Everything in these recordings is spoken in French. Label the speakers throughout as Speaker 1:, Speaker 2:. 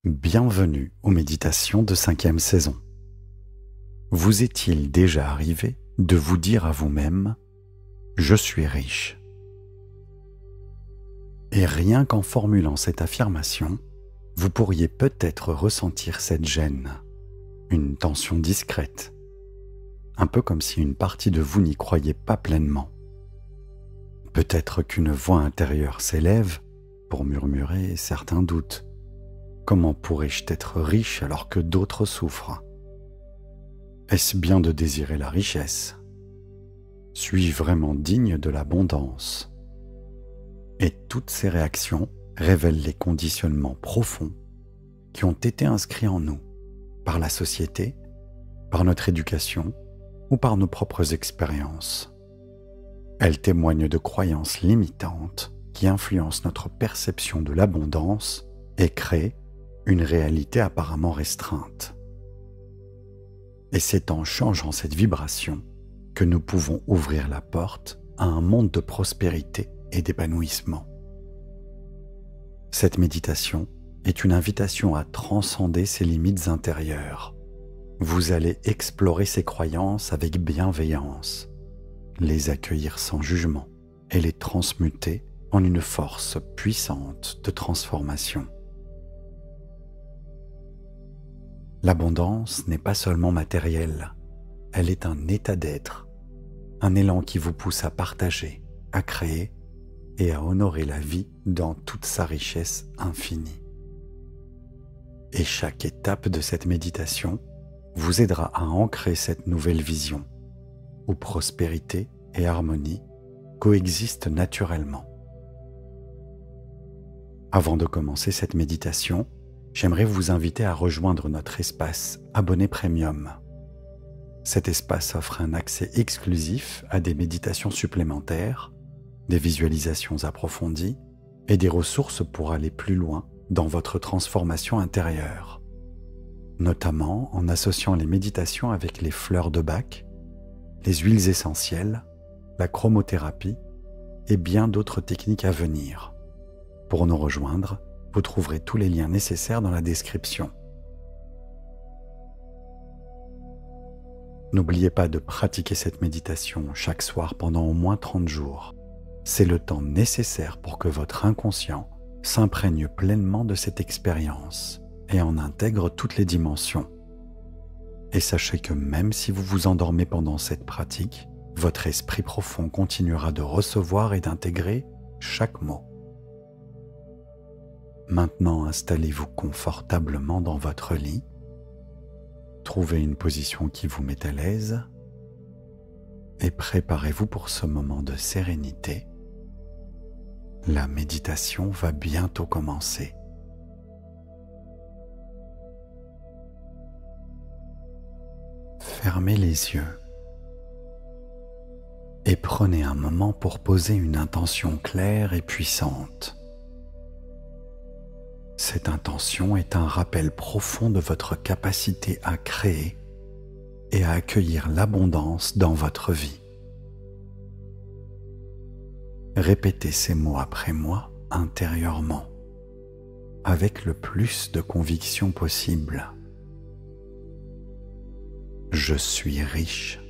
Speaker 1: Bienvenue aux méditations de 5e saison. Vous est-il déjà arrivé de vous dire à vous-même « Je suis riche » ? Et rien qu'en formulant cette affirmation, vous pourriez peut-être ressentir cette gêne, une tension discrète, un peu comme si une partie de vous n'y croyait pas pleinement. Peut-être qu'une voix intérieure s'élève pour murmurer certains doutes. Comment pourrais-je être riche alors que d'autres souffrent ? Est-ce bien de désirer la richesse ? Suis-je vraiment digne de l'abondance ? Et toutes ces réactions révèlent les conditionnements profonds qui ont été inscrits en nous par la société, par notre éducation ou par nos propres expériences. Elles témoignent de croyances limitantes qui influencent notre perception de l'abondance et créent une réalité apparemment restreinte. Et c'est en changeant cette vibration que nous pouvons ouvrir la porte à un monde de prospérité et d'épanouissement. Cette méditation est une invitation à transcender ces limites intérieures. Vous allez explorer ces croyances avec bienveillance, les accueillir sans jugement et les transmuter en une force puissante de transformation. L'abondance n'est pas seulement matérielle, elle est un état d'être, un élan qui vous pousse à partager, à créer et à honorer la vie dans toute sa richesse infinie. Et chaque étape de cette méditation vous aidera à ancrer cette nouvelle vision, où prospérité et harmonie coexistent naturellement. Avant de commencer cette méditation, j'aimerais vous inviter à rejoindre notre espace Abonné Premium. Cet espace offre un accès exclusif à des méditations supplémentaires, des visualisations approfondies et des ressources pour aller plus loin dans votre transformation intérieure, notamment en associant les méditations avec les fleurs de Bach, les huiles essentielles, la chromothérapie et bien d'autres techniques à venir. Pour nous rejoindre, vous trouverez tous les liens nécessaires dans la description. N'oubliez pas de pratiquer cette méditation chaque soir pendant au moins 30 jours. C'est le temps nécessaire pour que votre inconscient s'imprègne pleinement de cette expérience et en intègre toutes les dimensions. Et sachez que même si vous vous endormez pendant cette pratique, votre esprit profond continuera de recevoir et d'intégrer chaque mot. Maintenant, installez-vous confortablement dans votre lit. Trouvez une position qui vous met à l'aise et préparez-vous pour ce moment de sérénité. La méditation va bientôt commencer. Fermez les yeux et prenez un moment pour poser une intention claire et puissante. Cette intention est un rappel profond de votre capacité à créer et à accueillir l'abondance dans votre vie. Répétez ces mots après moi intérieurement, avec le plus de conviction possible. Je suis riche.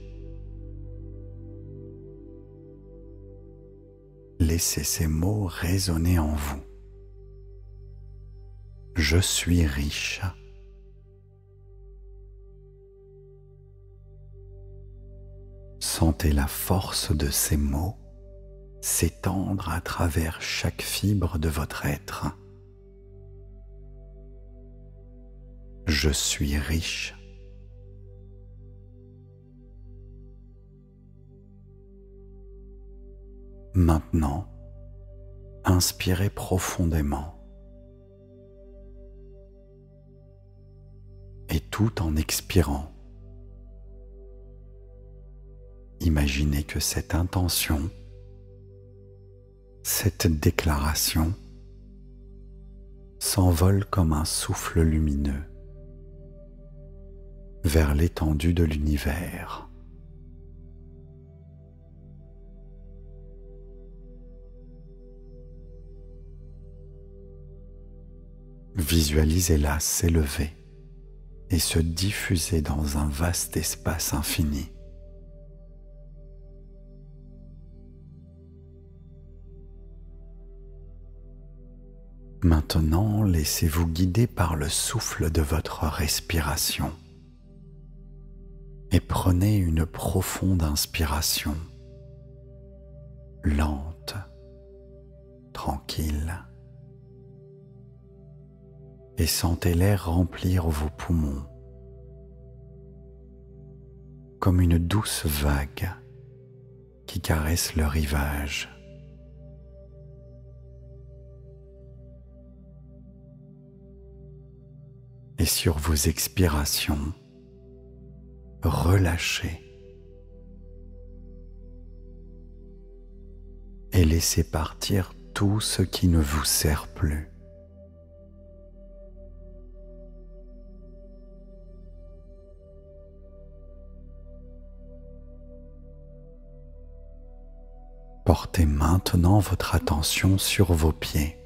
Speaker 1: Laissez ces mots résonner en vous. Je suis riche. Sentez la force de ces mots s'étendre à travers chaque fibre de votre être. Je suis riche. Maintenant, inspirez profondément. Et tout en expirant, imaginez que cette intention, cette déclaration s'envole comme un souffle lumineux vers l'étendue de l'univers. Visualisez-la s'élever et se diffuser dans un vaste espace infini. Maintenant, laissez-vous guider par le souffle de votre respiration et prenez une profonde inspiration, lente, tranquille, et sentez l'air remplir vos poumons comme une douce vague qui caresse le rivage. Et sur vos expirations, relâchez et laissez partir tout ce qui ne vous sert plus. Portez maintenant votre attention sur vos pieds.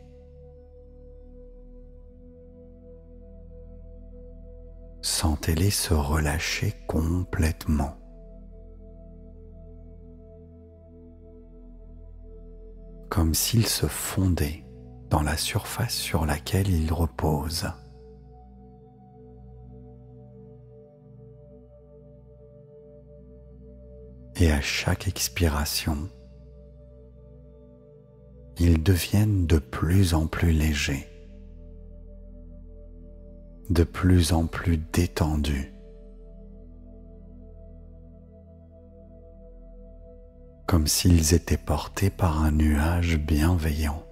Speaker 1: Sentez-les se relâcher complètement. Comme s'ils se fondaient dans la surface sur laquelle ils reposent. Et à chaque expiration, ils deviennent de plus en plus légers, de plus en plus détendus, comme s'ils étaient portés par un nuage bienveillant.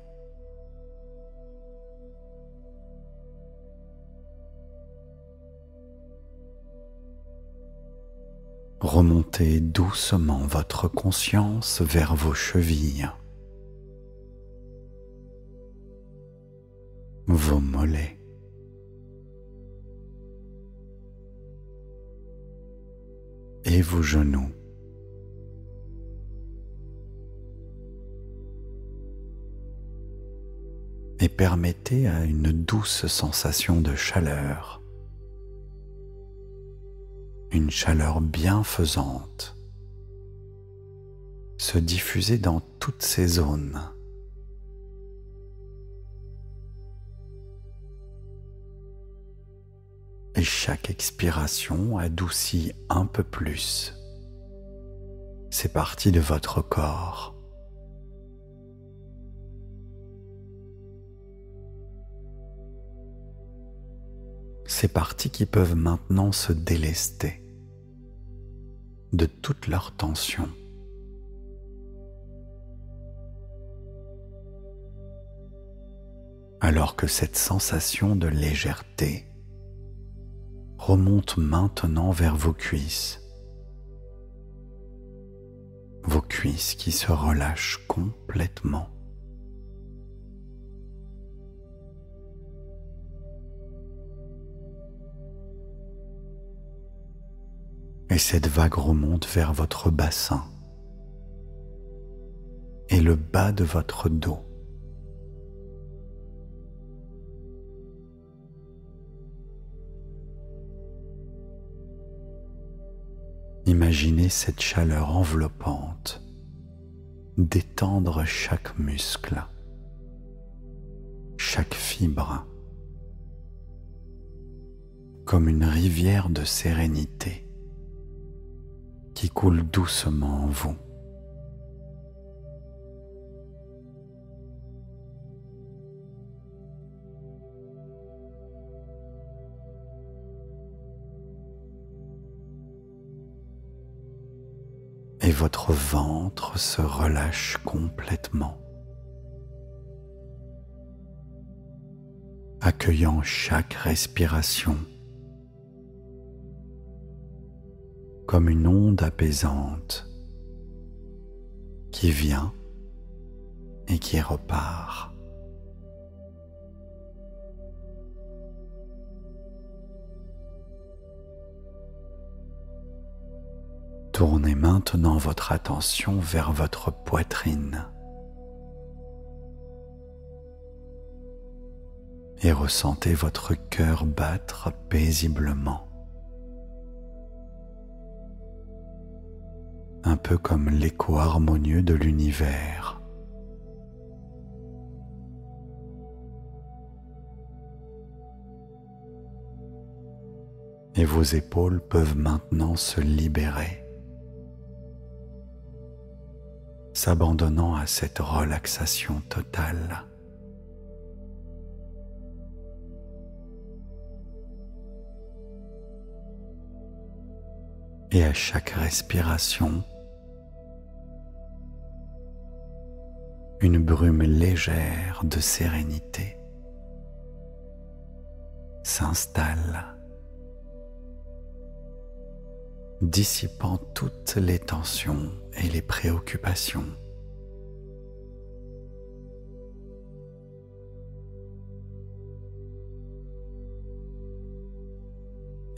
Speaker 1: Remontez doucement votre conscience vers vos chevilles, vos mollets, et vos genoux. Et permettez à une douce sensation de chaleur, une chaleur bienfaisante, se diffuser dans toutes ces zones. Et chaque expiration adoucit un peu plus ces parties de votre corps. Ces parties qui peuvent maintenant se délester de toute leur tension. Alors que cette sensation de légèreté remonte maintenant vers vos cuisses qui se relâchent complètement. Et cette vague remonte vers votre bassin et le bas de votre dos. Imaginez cette chaleur enveloppante détendre chaque muscle, chaque fibre, comme une rivière de sérénité qui coule doucement en vous. Et votre ventre se relâche complètement, accueillant chaque respiration comme une onde apaisante qui vient et qui repart. Tournez maintenant votre attention vers votre poitrine et ressentez votre cœur battre paisiblement, un peu comme l'écho harmonieux de l'univers. Et vos épaules peuvent maintenant se libérer, s'abandonnant à cette relaxation totale. Et à chaque respiration, une brume légère de sérénité s'installe, dissipant toutes les tensions et les préoccupations.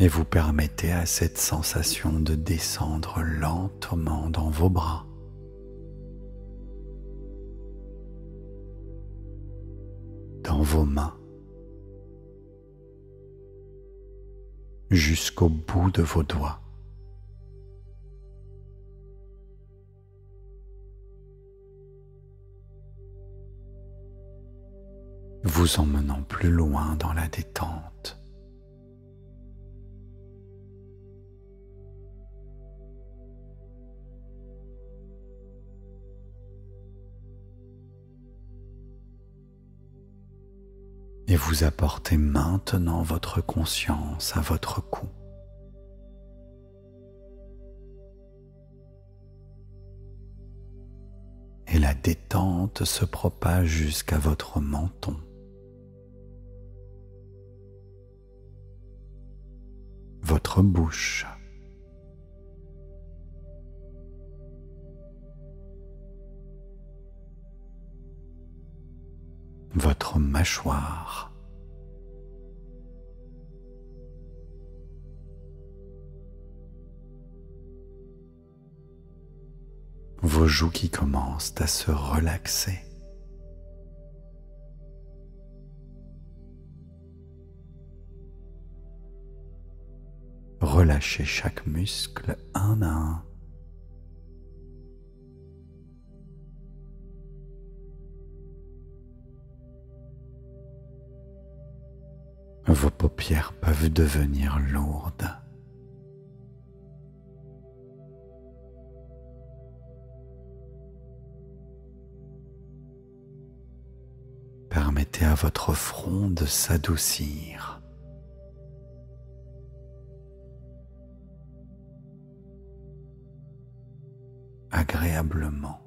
Speaker 1: Et vous permettez à cette sensation de descendre lentement dans vos bras, dans vos mains, jusqu'au bout de vos doigts. Vous emmenant plus loin dans la détente. Et vous apportez maintenant votre conscience à votre cou. Et la détente se propage jusqu'à votre menton. Votre bouche. Votre mâchoire. Vos joues qui commencent à se relaxer. Relâchez chaque muscle un à un. Vos paupières peuvent devenir lourdes. Permettez à votre front de s'adoucir. Agréablement.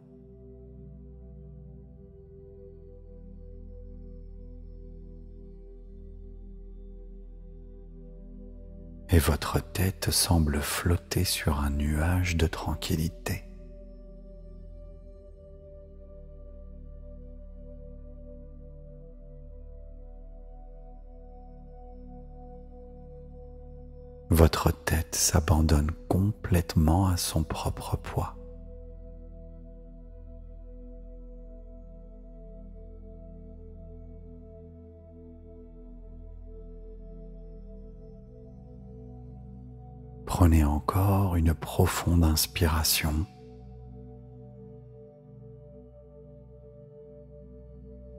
Speaker 1: Et votre tête semble flotter sur un nuage de tranquillité. Votre tête s'abandonne complètement à son propre poids. Prenez encore une profonde inspiration.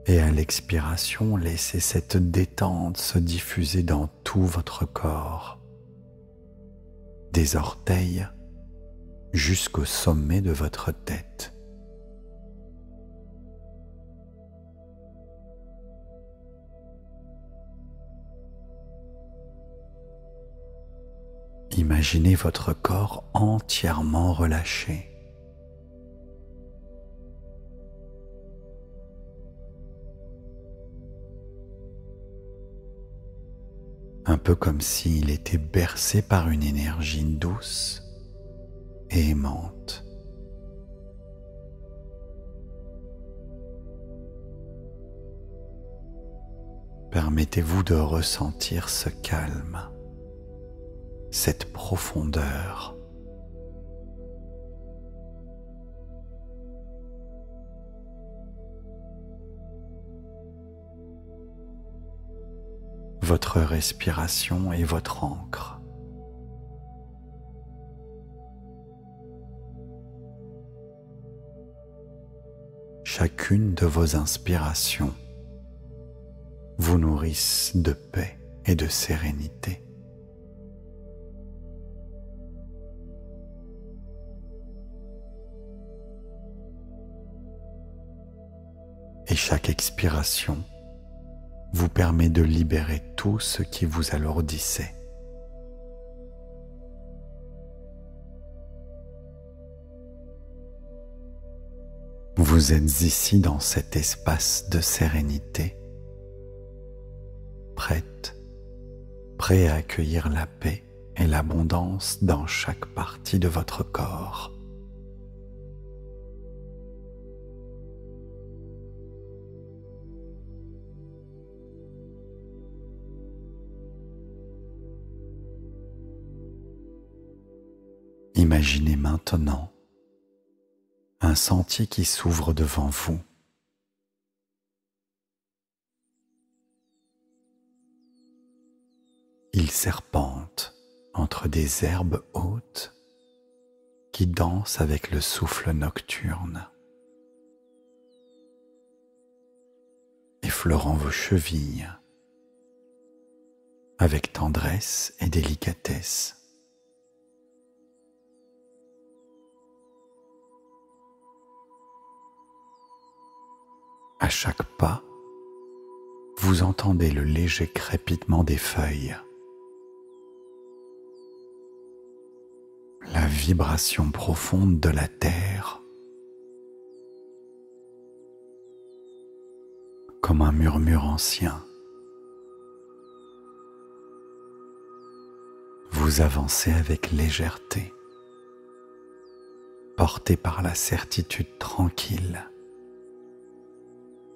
Speaker 1: Et à l'expiration, laissez cette détente se diffuser dans tout votre corps, des orteils jusqu'au sommet de votre tête. Imaginez votre corps entièrement relâché. Un peu comme s'il était bercé par une énergie douce et aimante. Permettez-vous de ressentir ce calme, cette profondeur. votre respiration est votre ancre. Chacune de vos inspirations vous nourrissent de paix et de sérénité. Et chaque expiration vous permet de libérer tout ce qui vous alourdissait. Vous êtes ici dans cet espace de sérénité, prêt à accueillir la paix et l'abondance dans chaque partie de votre corps. Imaginez maintenant un sentier qui s'ouvre devant vous. Il serpente entre des herbes hautes qui dansent avec le souffle nocturne, effleurant vos chevilles avec tendresse et délicatesse. À chaque pas, vous entendez le léger crépitement des feuilles, la vibration profonde de la terre, comme un murmure ancien. Vous avancez avec légèreté, porté par la certitude tranquille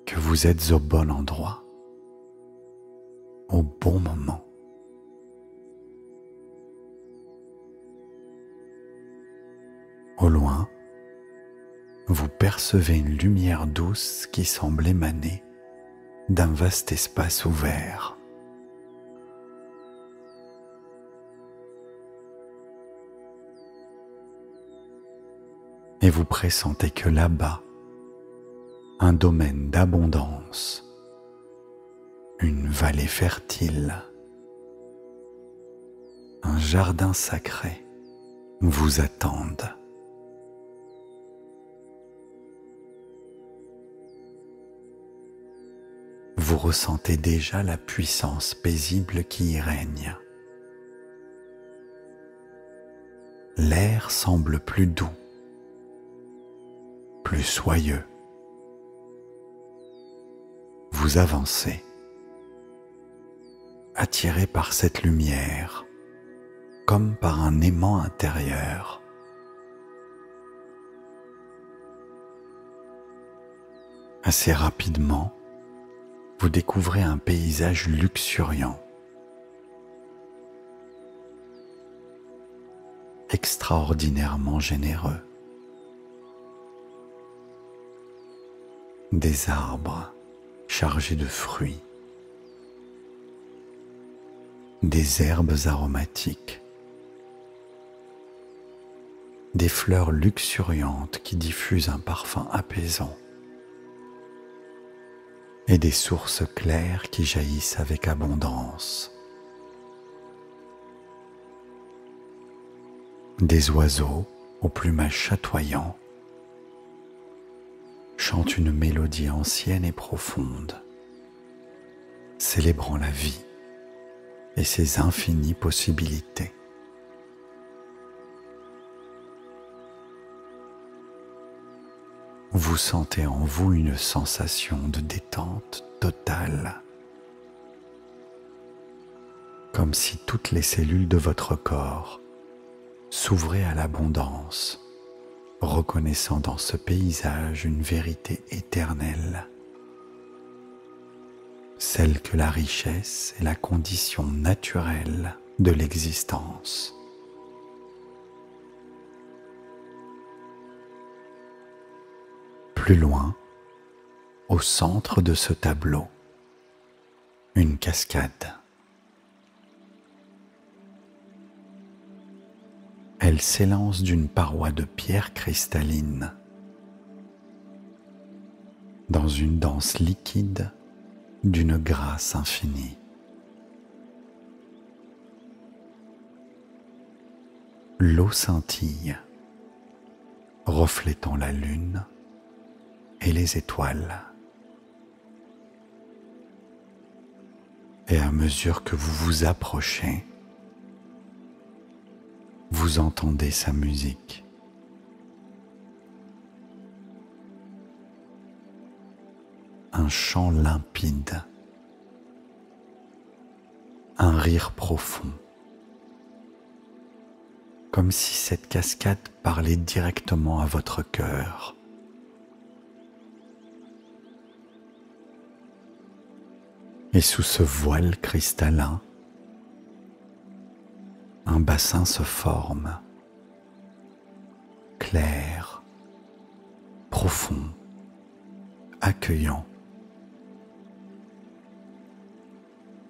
Speaker 1: que vous êtes au bon endroit, au bon moment. Au loin, vous percevez une lumière douce qui semble émaner d'un vaste espace ouvert. Et vous pressentez que là-bas, un domaine d'abondance, une vallée fertile, un jardin sacré vous attendent. Vous ressentez déjà la puissance paisible qui y règne. L'air semble plus doux, plus soyeux. Vous avancez, attiré par cette lumière, comme par un aimant intérieur. Assez rapidement, vous découvrez un paysage luxuriant, extraordinairement généreux. Des arbres chargés de fruits, des herbes aromatiques, des fleurs luxuriantes qui diffusent un parfum apaisant et des sources claires qui jaillissent avec abondance. Des oiseaux au plumage chatoyant chantent une mélodie ancienne et profonde, célébrant la vie et ses infinies possibilités. Vous sentez en vous une sensation de détente totale, comme si toutes les cellules de votre corps s'ouvraient à l'abondance, reconnaissant dans ce paysage une vérité éternelle, celle que la richesse est la condition naturelle de l'existence. Plus loin, au centre de ce tableau, une cascade Elle s'élance d'une paroi de pierre cristalline dans une danse liquide d'une grâce infinie. L'eau scintille, reflétant la lune et les étoiles. Et à mesure que vous vous approchez, vous entendez sa musique. Un chant limpide, un rire profond, comme si cette cascade parlait directement à votre cœur. Et sous ce voile cristallin, un bassin se forme, clair, profond, accueillant.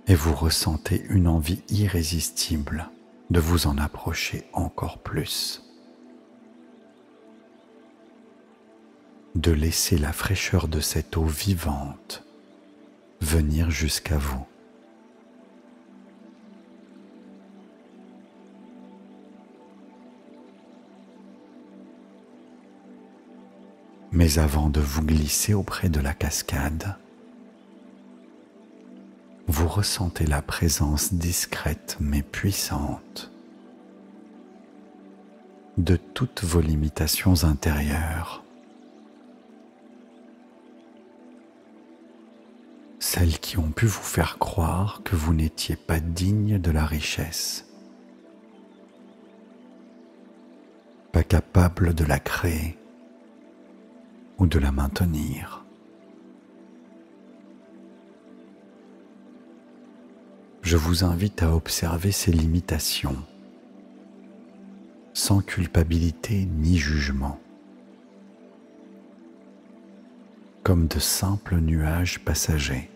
Speaker 1: Et vous ressentez une envie irrésistible de vous en approcher encore plus, de laisser la fraîcheur de cette eau vivante venir jusqu'à vous. Mais avant de vous glisser auprès de la cascade, vous ressentez la présence discrète mais puissante de toutes vos limitations intérieures, celles qui ont pu vous faire croire que vous n'étiez pas digne de la richesse, pas capable de la créer ou de la maintenir. Je vous invite à observer ces limitations sans culpabilité ni jugement, comme de simples nuages passagers.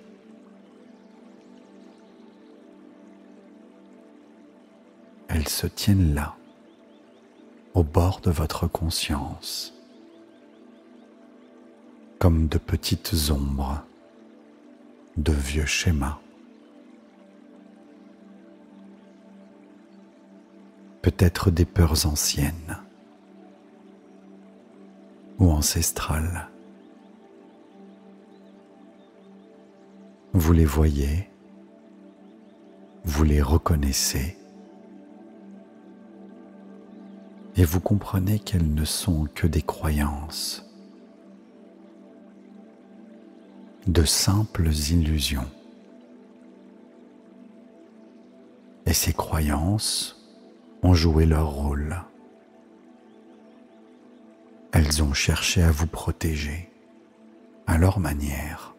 Speaker 1: Elles se tiennent là, au bord de votre conscience, comme de petites ombres, de vieux schémas. Peut-être des peurs anciennes ou ancestrales. Vous les voyez, vous les reconnaissez et vous comprenez qu'elles ne sont que des croyances, de simples illusions. Et ces croyances ont joué leur rôle. Elles ont cherché à vous protéger à leur manière.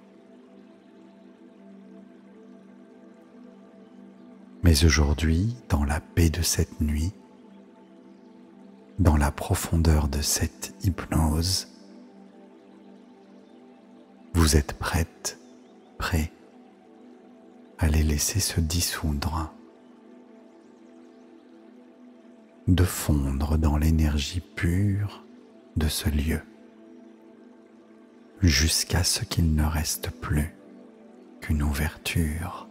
Speaker 1: Mais aujourd'hui, dans la paix de cette nuit, dans la profondeur de cette hypnose, vous êtes prête, prêt à les laisser se dissoudre, de fondre dans l'énergie pure de ce lieu, jusqu'à ce qu'il ne reste plus qu'une ouverture,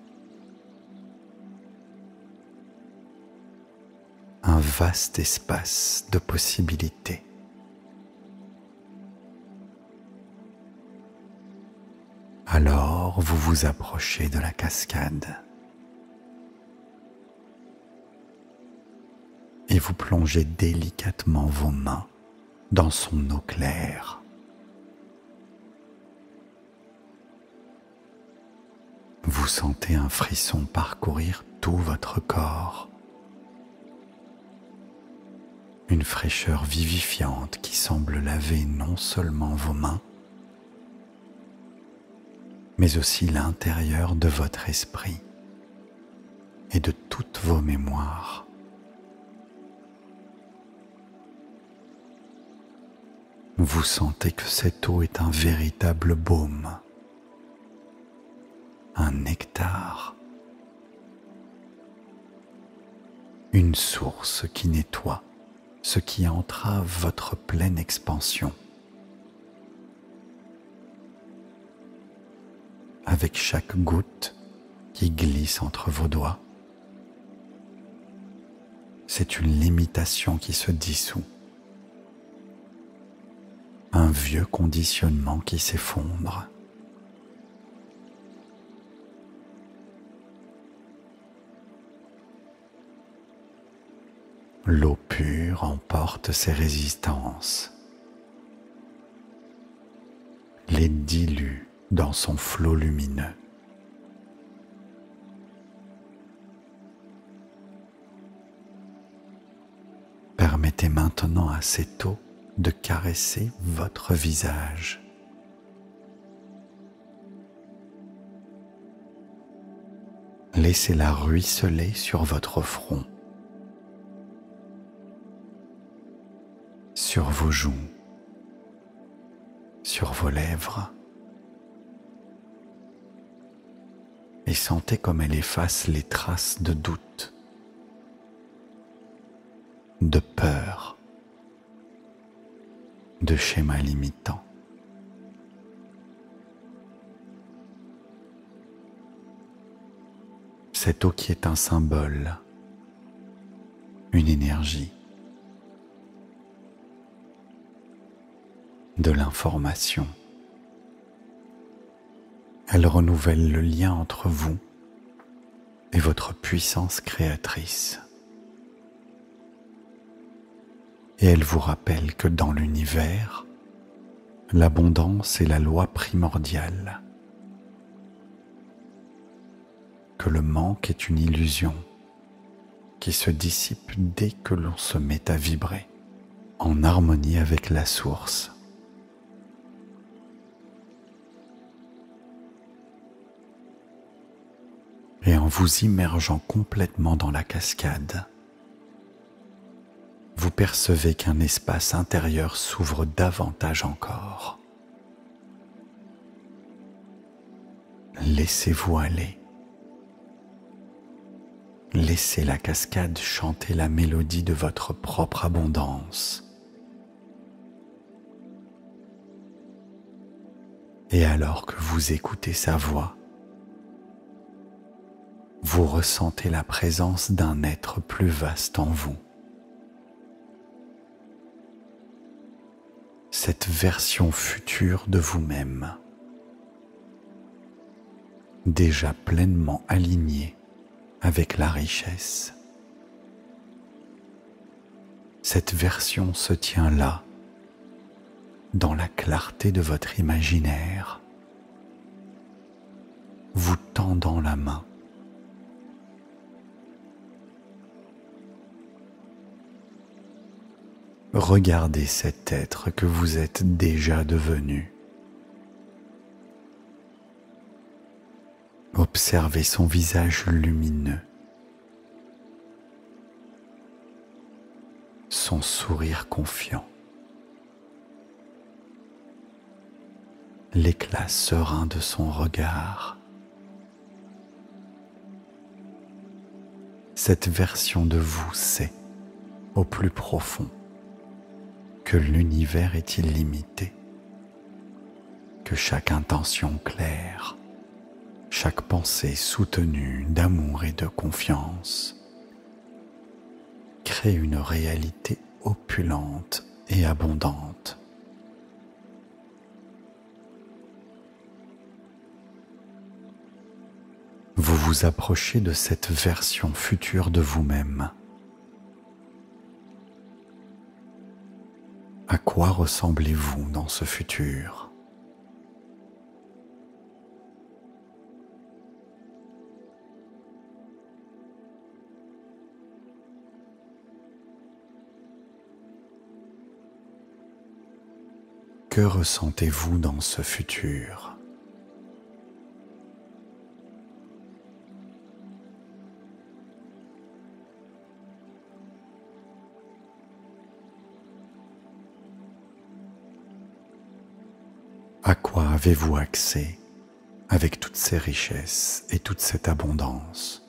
Speaker 1: un vaste espace de possibilités. Alors vous vous approchez de la cascade et vous plongez délicatement vos mains dans son eau claire. Vous sentez un frisson parcourir tout votre corps, une fraîcheur vivifiante qui semble laver non seulement vos mains, mais aussi l'intérieur de votre esprit et de toutes vos mémoires. Vous sentez que cette eau est un véritable baume, un nectar, une source qui nettoie ce qui entrave votre pleine expansion. Avec chaque goutte qui glisse entre vos doigts, c'est une limitation qui se dissout, un vieux conditionnement qui s'effondre. L'eau pure emporte ses résistances, les dilue dans son flot lumineux. Permettez maintenant à cette eau de caresser votre visage. Laissez-la ruisseler sur votre front, sur vos joues, sur vos lèvres, et sentez comme elle efface les traces de doute, de peur, de schémas limitants. Cette eau qui est un symbole, une énergie, de l'information. Elle renouvelle le lien entre vous et votre puissance créatrice. Et elle vous rappelle que dans l'univers, l'abondance est la loi primordiale, que le manque est une illusion qui se dissipe dès que l'on se met à vibrer en harmonie avec la source. Et en vous immergeant complètement dans la cascade, vous percevez qu'un espace intérieur s'ouvre davantage encore. Laissez-vous aller. Laissez la cascade chanter la mélodie de votre propre abondance. Et alors que vous écoutez sa voix, vous ressentez la présence d'un être plus vaste en vous. Cette version future de vous-même, déjà pleinement alignée avec la richesse. Cette version se tient là, dans la clarté de votre imaginaire, vous tendant la main. Regardez cet être que vous êtes déjà devenu. Observez son visage lumineux, son sourire confiant, l'éclat serein de son regard. Cette version de vous sait, au plus profond, que l'univers est illimité, que chaque intention claire, chaque pensée soutenue d'amour et de confiance crée une réalité opulente et abondante. Vous vous approchez de cette version future de vous-même. À quoi ressemblez-vous dans ce futur ? Que ressentez-vous dans ce futur ? À quoi avez-vous accès avec toutes ces richesses et toute cette abondance ?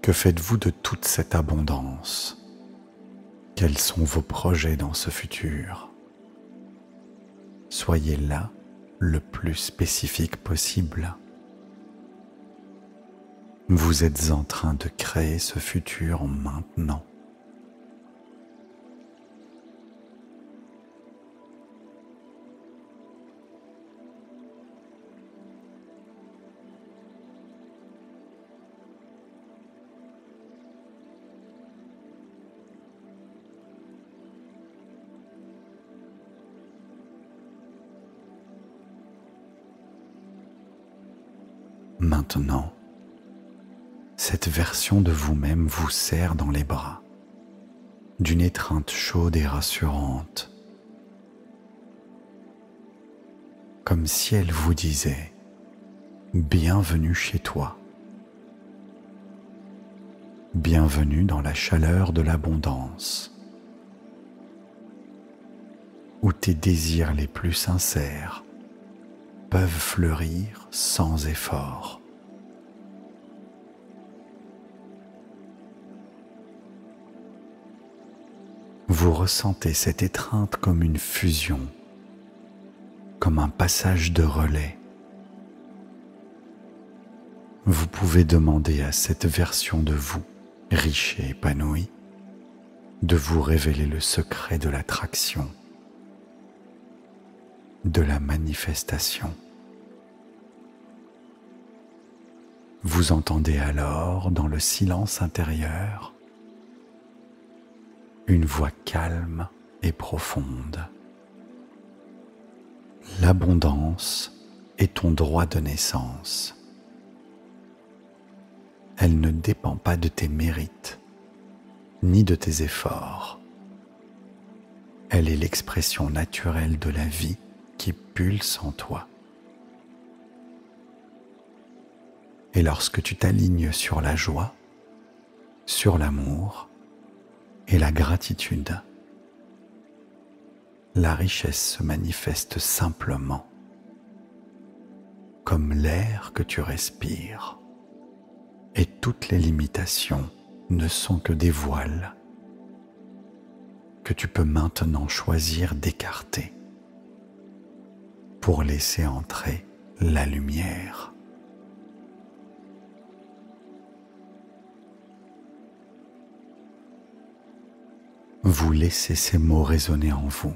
Speaker 1: Que faites-vous de toute cette abondance? Quels sont vos projets dans ce futur? Soyez là le plus spécifique possible. Vous êtes en train de créer ce futur maintenant. Maintenant, cette version de vous-même vous serre dans les bras, d'une étreinte chaude et rassurante, comme si elle vous disait « Bienvenue chez toi, bienvenue dans la chaleur de l'abondance, où tes désirs les plus sincères peuvent fleurir sans effort. » Vous ressentez cette étreinte comme une fusion, comme un passage de relais. Vous pouvez demander à cette version de vous, riche et épanouie, de vous révéler le secret de l'attraction, de la manifestation. Vous entendez alors, dans le silence intérieur, une voix calme et profonde. L'abondance est ton droit de naissance. Elle ne dépend pas de tes mérites, ni de tes efforts. Elle est l'expression naturelle de la vie qui pulse en toi. Et lorsque tu t'alignes sur la joie, sur l'amour et la gratitude, la richesse se manifeste simplement, comme l'air que tu respires, et toutes les limitations ne sont que des voiles que tu peux maintenant choisir d'écarter pour laisser entrer la lumière. Vous laissez ces mots résonner en vous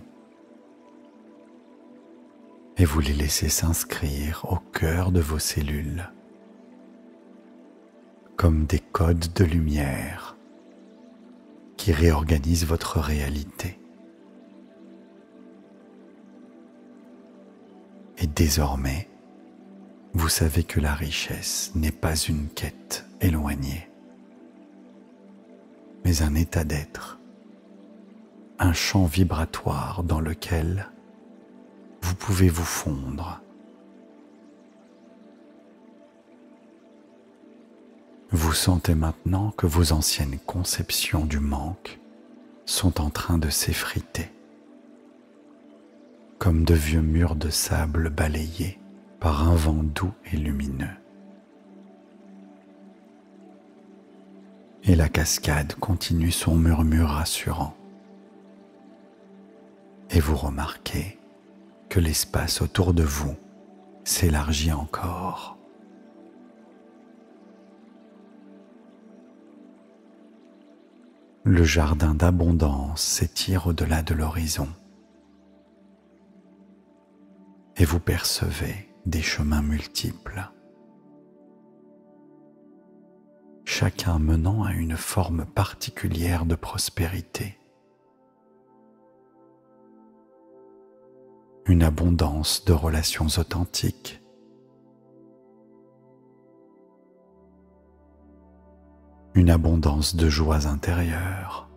Speaker 1: et vous les laissez s'inscrire au cœur de vos cellules comme des codes de lumière qui réorganisent votre réalité. Et désormais, vous savez que la richesse n'est pas une quête éloignée, mais un état d'être, un champ vibratoire dans lequel vous pouvez vous fondre. Vous sentez maintenant que vos anciennes conceptions du manque sont en train de s'effriter, comme de vieux murs de sable balayés par un vent doux et lumineux. Et la cascade continue son murmure rassurant. Et vous remarquez que l'espace autour de vous s'élargit encore. Le jardin d'abondance s'étire au-delà de l'horizon et vous percevez des chemins multiples, chacun menant à une forme particulière de prospérité. Une abondance de relations authentiques, une abondance de joies intérieures,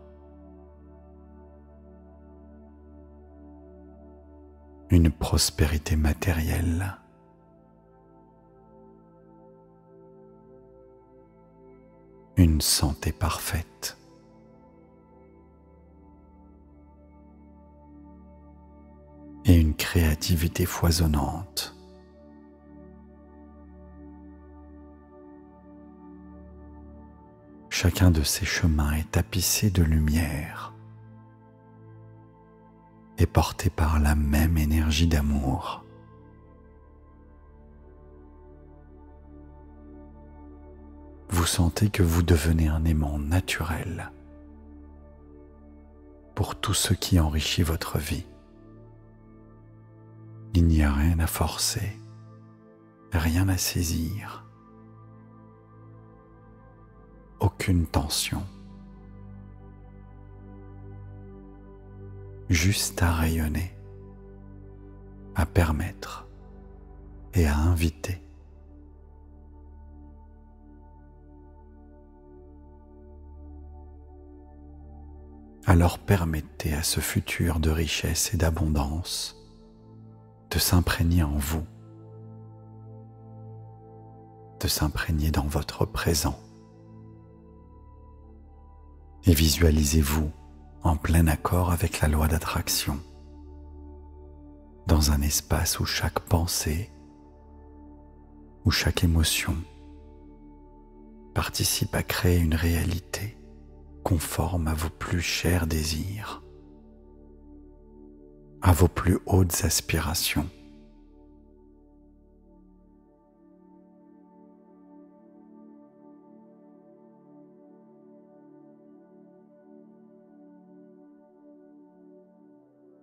Speaker 1: une prospérité matérielle, une santé parfaite, et une créativité foisonnante. Chacun de ces chemins est tapissé de lumière et porté par la même énergie d'amour. Vous sentez que vous devenez un aimant naturel pour tout ce qui enrichit votre vie. Il n'y a rien à forcer, rien à saisir, aucune tension, juste à rayonner, à permettre et à inviter. Alors permettez à ce futur de richesse et d'abondance de s'imprégner en vous, de s'imprégner dans votre présent. Et visualisez-vous en plein accord avec la loi d'attraction, dans un espace où chaque pensée, où chaque émotion participe à créer une réalité conforme à vos plus chers désirs, à vos plus hautes aspirations.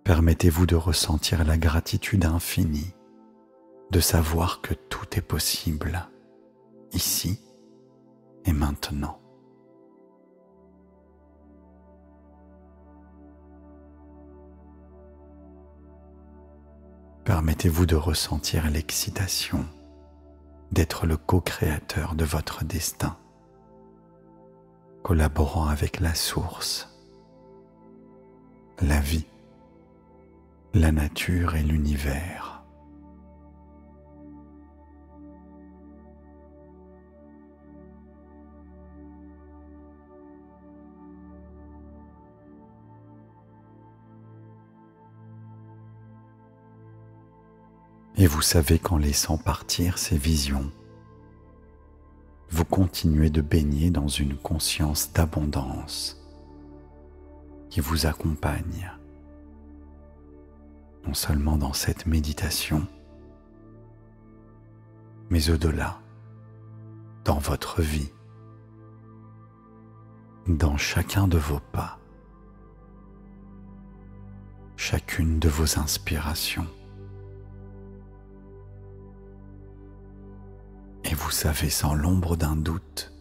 Speaker 1: Permettez-vous de ressentir la gratitude infinie, de savoir que tout est possible, ici et maintenant. Permettez-vous de ressentir l'excitation d'être le co-créateur de votre destin, collaborant avec la source, la vie, la nature et l'univers. Et vous savez qu'en laissant partir ces visions, vous continuez de baigner dans une conscience d'abondance qui vous accompagne, non seulement dans cette méditation, mais au-delà, dans votre vie, dans chacun de vos pas, chacune de vos inspirations. Et vous savez sans l'ombre d'un doute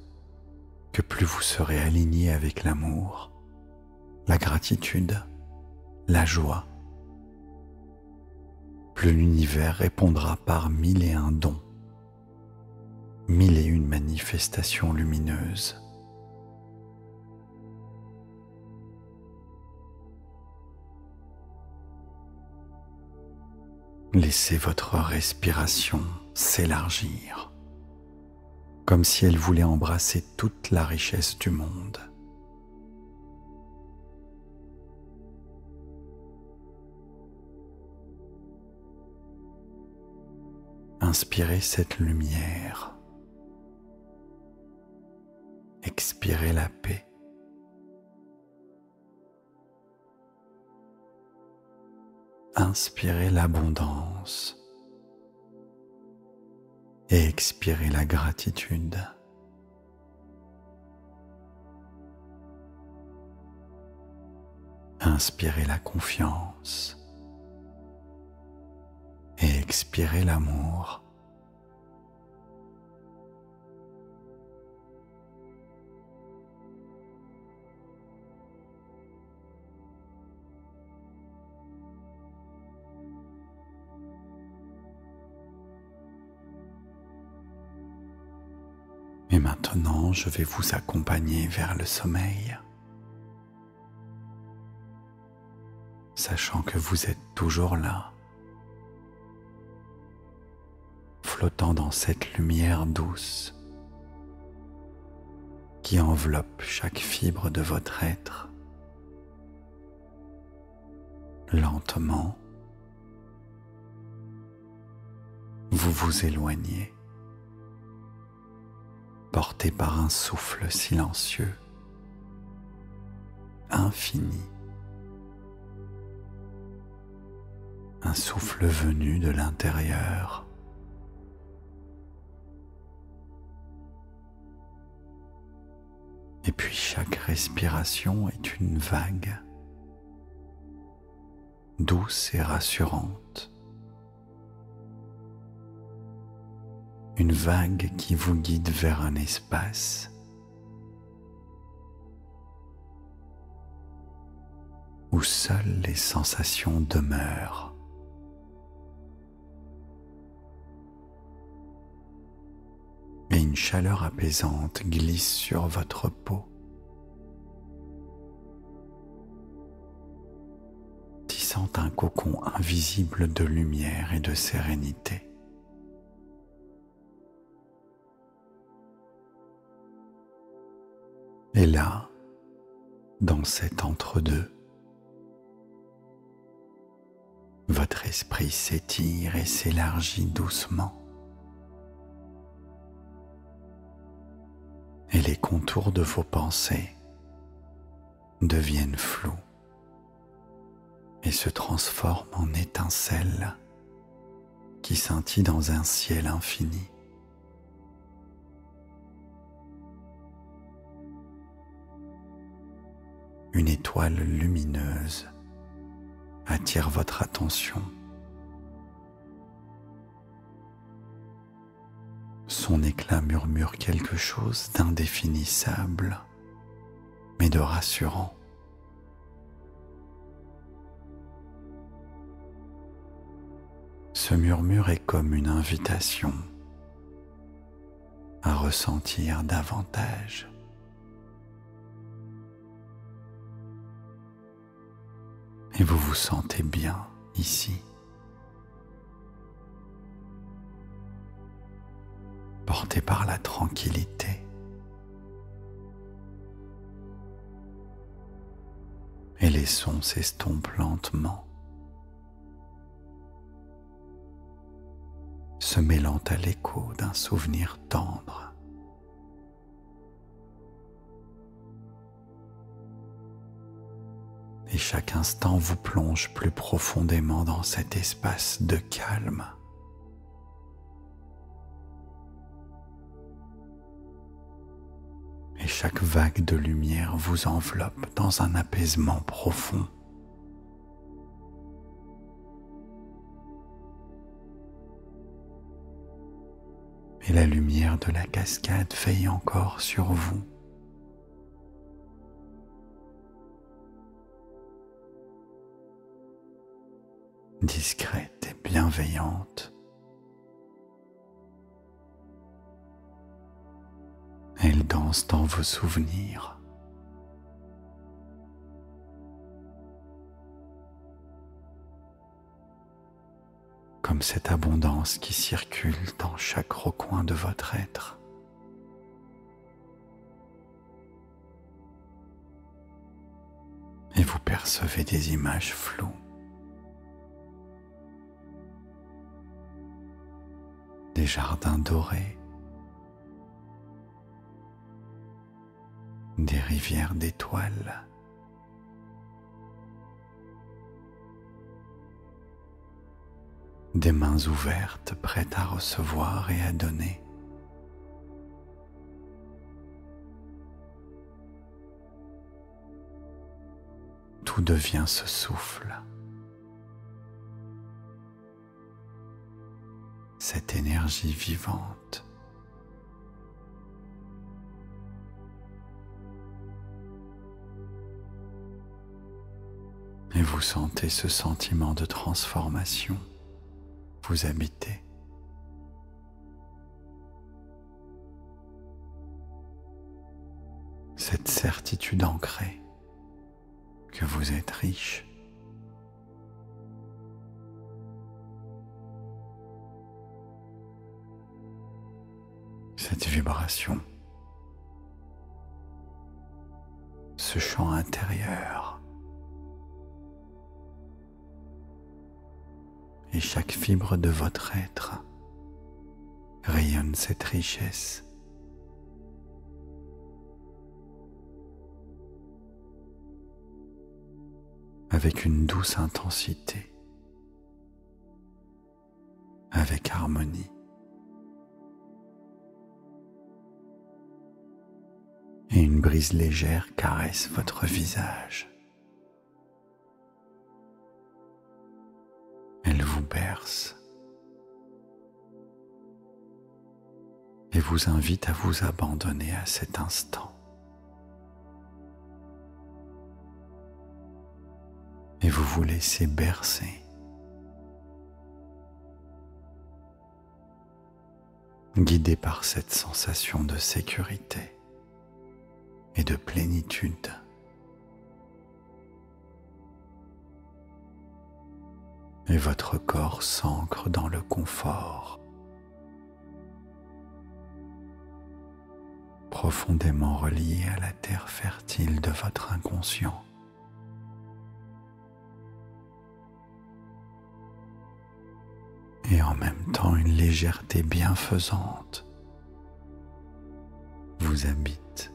Speaker 1: que plus vous serez aligné avec l'amour, la gratitude, la joie, plus l'univers répondra par 1001 dons, 1001 manifestations lumineuses. Laissez votre respiration s'élargir, comme si elle voulait embrasser toute la richesse du monde. Inspirez cette lumière, expirez la paix. Inspirez l'abondance et expirez la gratitude. Inspirez la confiance et expirez l'amour. Et maintenant, je vais vous accompagner vers le sommeil, sachant que vous êtes toujours là, flottant dans cette lumière douce qui enveloppe chaque fibre de votre être. Lentement, vous vous éloignez, porté par un souffle silencieux, infini, un souffle venu de l'intérieur. Et puis chaque respiration est une vague, douce et rassurante. Une vague qui vous guide vers un espace où seules les sensations demeurent. Et une chaleur apaisante glisse sur votre peau, tissant un cocon invisible de lumière et de sérénité. Et là, dans cet entre-deux, votre esprit s'étire et s'élargit doucement. Et les contours de vos pensées deviennent flous et se transforment en étincelles qui scintillent dans un ciel infini. Une étoile lumineuse attire votre attention. Son éclat murmure quelque chose d'indéfinissable, mais de rassurant. Ce murmure est comme une invitation à ressentir davantage. Et vous vous sentez bien ici, porté par la tranquillité. Et les sons s'estompent lentement, se mêlant à l'écho d'un souvenir tendre. Et chaque instant vous plonge plus profondément dans cet espace de calme. Et chaque vague de lumière vous enveloppe dans un apaisement profond. Et la lumière de la cascade veille encore sur vous. Discrète et bienveillante. Elle danse dans vos souvenirs. Comme cette abondance qui circule dans chaque recoin de votre être. Et vous percevez des images floues. Des jardins dorés, des rivières d'étoiles, des mains ouvertes prêtes à recevoir et à donner. Tout devient ce souffle, cette énergie vivante. Et vous sentez ce sentiment de transformation vous habiter. Cette certitude ancrée que vous êtes riche. Cette vibration, ce chant intérieur, et chaque fibre de votre être rayonne cette richesse avec une douce intensité, avec harmonie. Et une brise légère caresse votre visage. Elle vous berce et vous invite à vous abandonner à cet instant. Et vous vous laissez bercer, guidé par cette sensation de sécurité et de plénitude. Et votre corps s'ancre dans le confort, profondément relié à la terre fertile de votre inconscient. Et en même temps, une légèreté bienfaisante vous habite.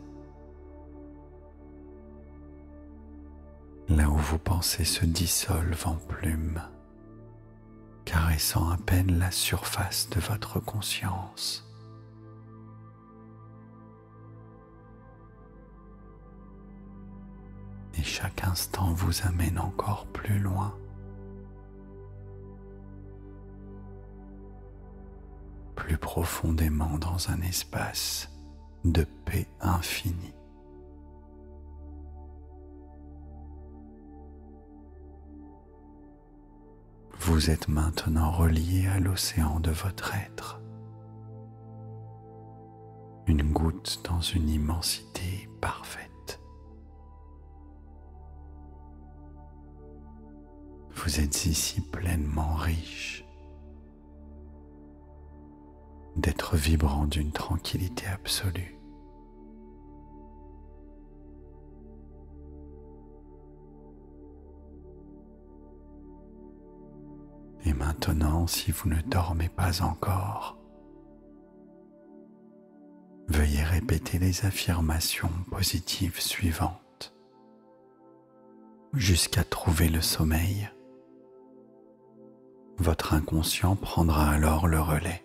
Speaker 1: Là où vos pensées se dissolvent en plumes, caressant à peine la surface de votre conscience. Et chaque instant vous amène encore plus loin, plus profondément dans un espace de paix infinie. Vous êtes maintenant relié à l'océan de votre être, une goutte dans une immensité parfaite. Vous êtes ici pleinement riche d'être vibrant d'une tranquillité absolue. Et maintenant, si vous ne dormez pas encore, veuillez répéter les affirmations positives suivantes jusqu'à trouver le sommeil. Votre inconscient prendra alors le relais.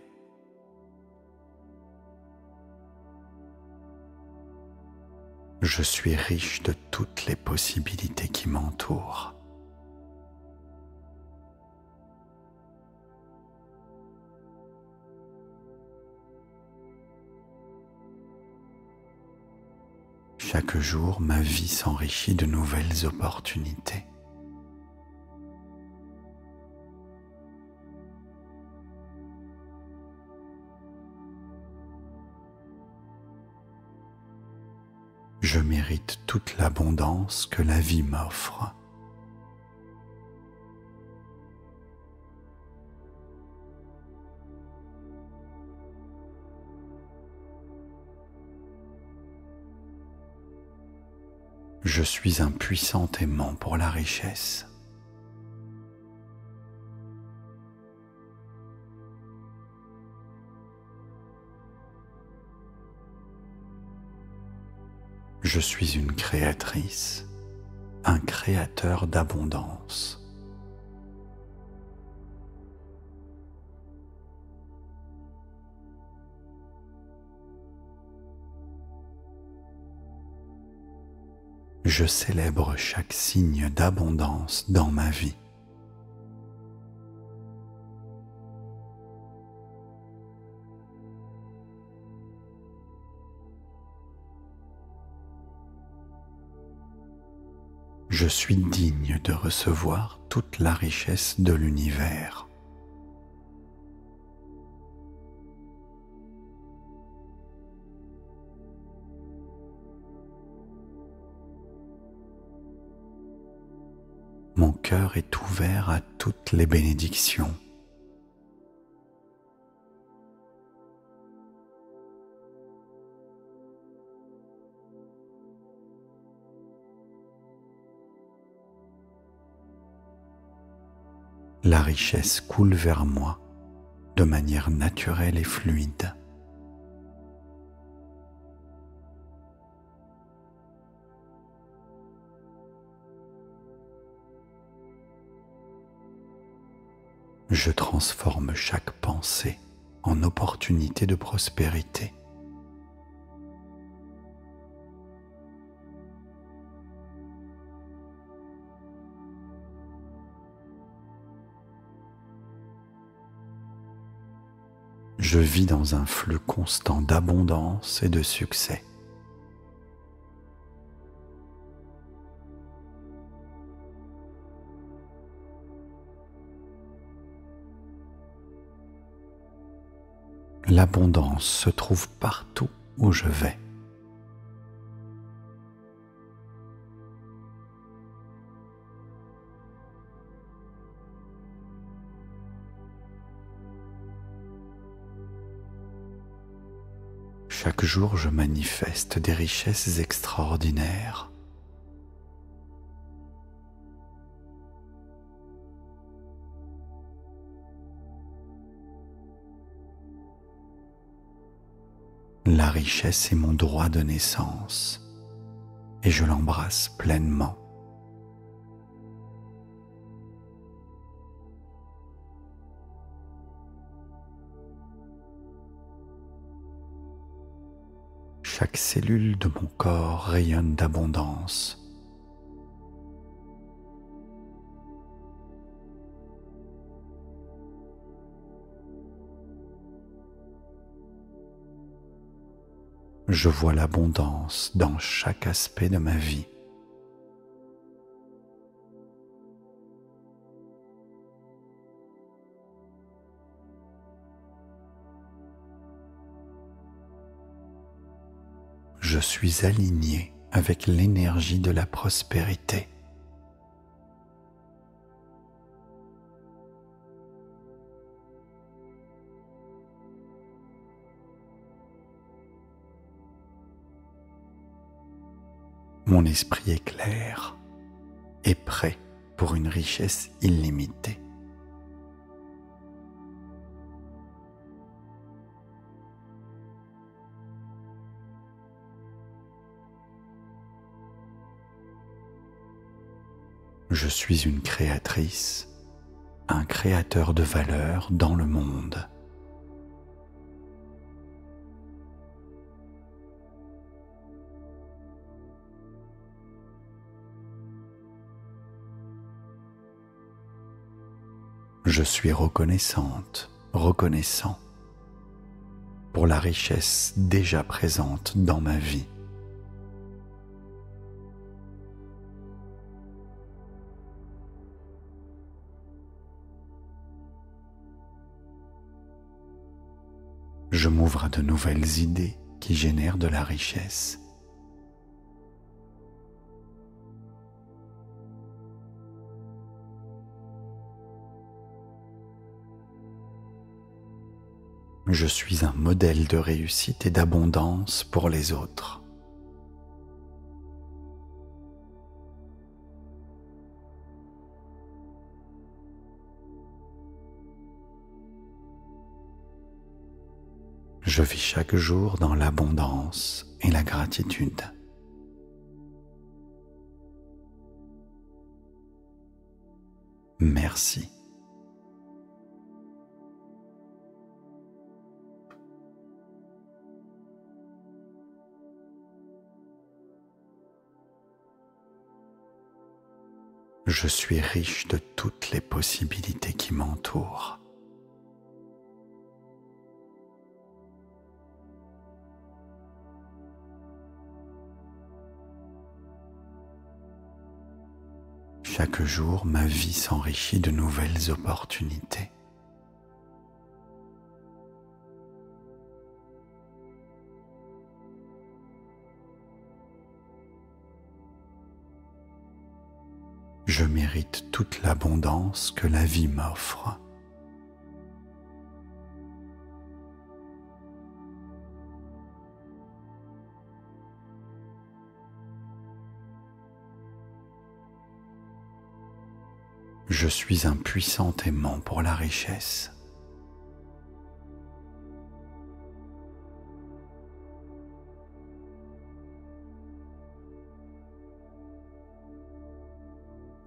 Speaker 1: Je suis riche de toutes les possibilités qui m'entourent. Chaque jour, ma vie s'enrichit de nouvelles opportunités. Je mérite toute l'abondance que la vie m'offre. Je suis un puissant aimant pour la richesse. Je suis une créatrice, un créateur d'abondance. Je célèbre chaque signe d'abondance dans ma vie. Je suis digne de recevoir toute la richesse de l'univers. Mon cœur est ouvert à toutes les bénédictions. La richesse coule vers moi de manière naturelle et fluide. Je transforme chaque pensée en opportunité de prospérité. Je vis dans un flux constant d'abondance et de succès. L'abondance se trouve partout où je vais. Chaque jour, je manifeste des richesses extraordinaires. La richesse est mon droit de naissance et je l'embrasse pleinement. Chaque cellule de mon corps rayonne d'abondance. Je vois l'abondance dans chaque aspect de ma vie. Je suis aligné avec l'énergie de la prospérité. Mon esprit est clair et prêt pour une richesse illimitée. Je suis une créatrice, un créateur de valeur dans le monde. Je suis reconnaissante, reconnaissant pour la richesse déjà présente dans ma vie. Je m'ouvre à de nouvelles idées qui génèrent de la richesse. Je suis un modèle de réussite et d'abondance pour les autres. Je vis chaque jour dans l'abondance et la gratitude. Merci. Je suis riche de toutes les possibilités qui m'entourent. Chaque jour, ma vie s'enrichit de nouvelles opportunités. Je mérite toute l'abondance que la vie m'offre. Je suis un puissant aimant pour la richesse.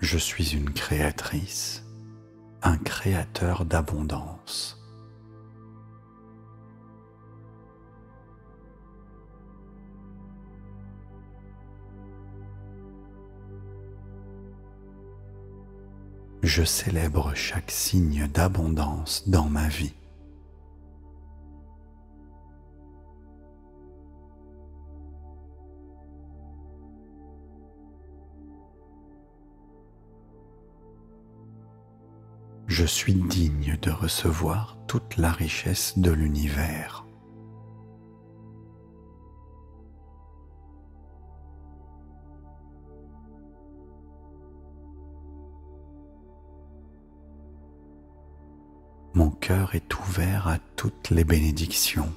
Speaker 1: Je suis une créatrice, un créateur d'abondance. Je célèbre chaque signe d'abondance dans ma vie. Je suis digne de recevoir toute la richesse de l'univers. Mon cœur est ouvert à toutes les bénédictions.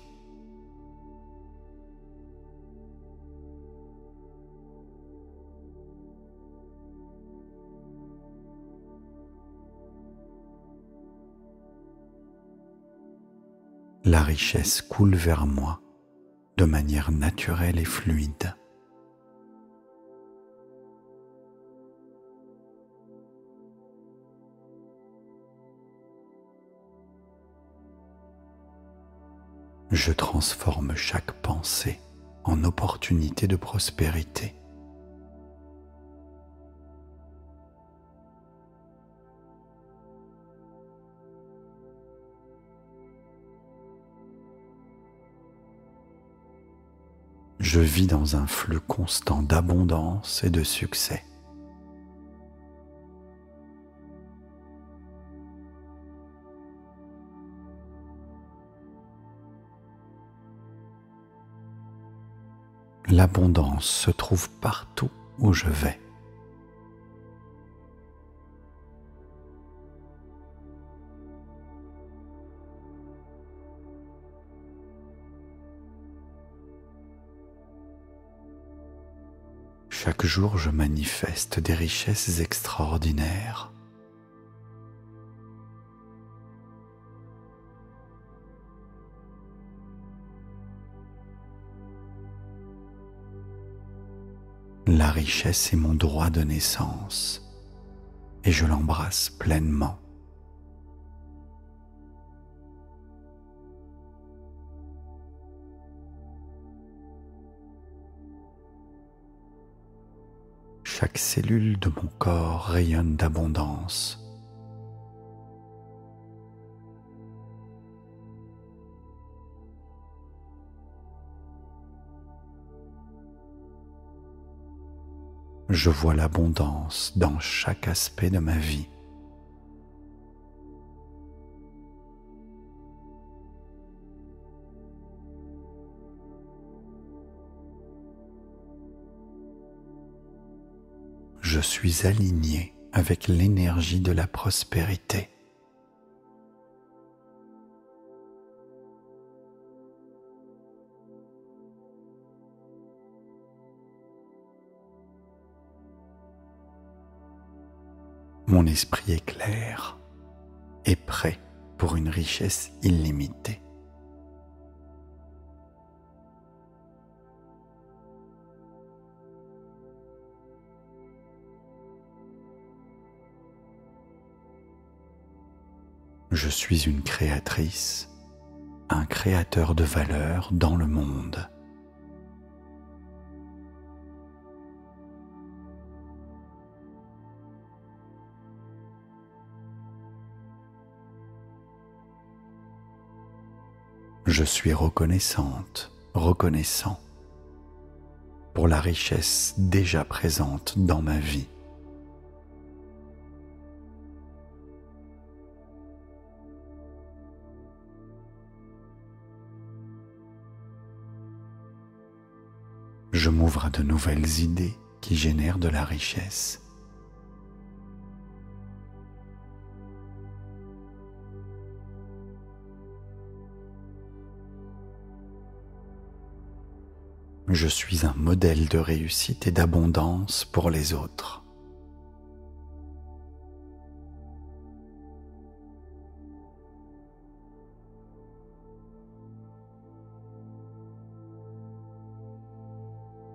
Speaker 1: La richesse coule vers moi de manière naturelle et fluide. Je transforme chaque pensée en opportunité de prospérité. Je vis dans un flux constant d'abondance et de succès. L'abondance se trouve partout où je vais. Chaque jour, je manifeste des richesses extraordinaires. La richesse est mon droit de naissance et je l'embrasse pleinement. Chaque cellule de mon corps rayonne d'abondance. Je vois l'abondance dans chaque aspect de ma vie. Je suis aligné avec l'énergie de la prospérité. Mon esprit est clair et prêt pour une richesse illimitée. Je suis une créatrice, un créateur de valeur dans le monde. Je suis reconnaissante, reconnaissant pour la richesse déjà présente dans ma vie. Je m'ouvre à de nouvelles idées qui génèrent de la richesse. Je suis un modèle de réussite et d'abondance pour les autres.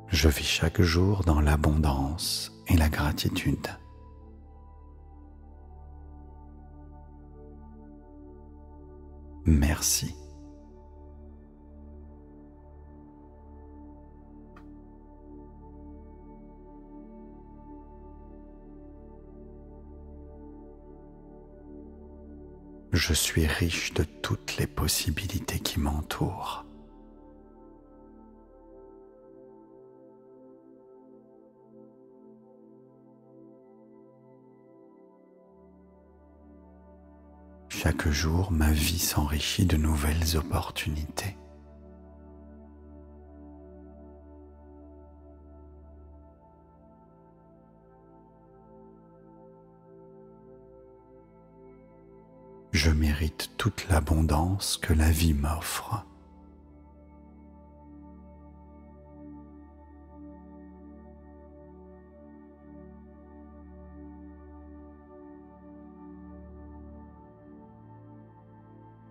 Speaker 1: Je vis chaque jour dans l'abondance et la gratitude. Merci. Je suis riche de toutes les possibilités qui m'entourent. Chaque jour, ma vie s'enrichit de nouvelles opportunités. Je mérite toute l'abondance que la vie m'offre.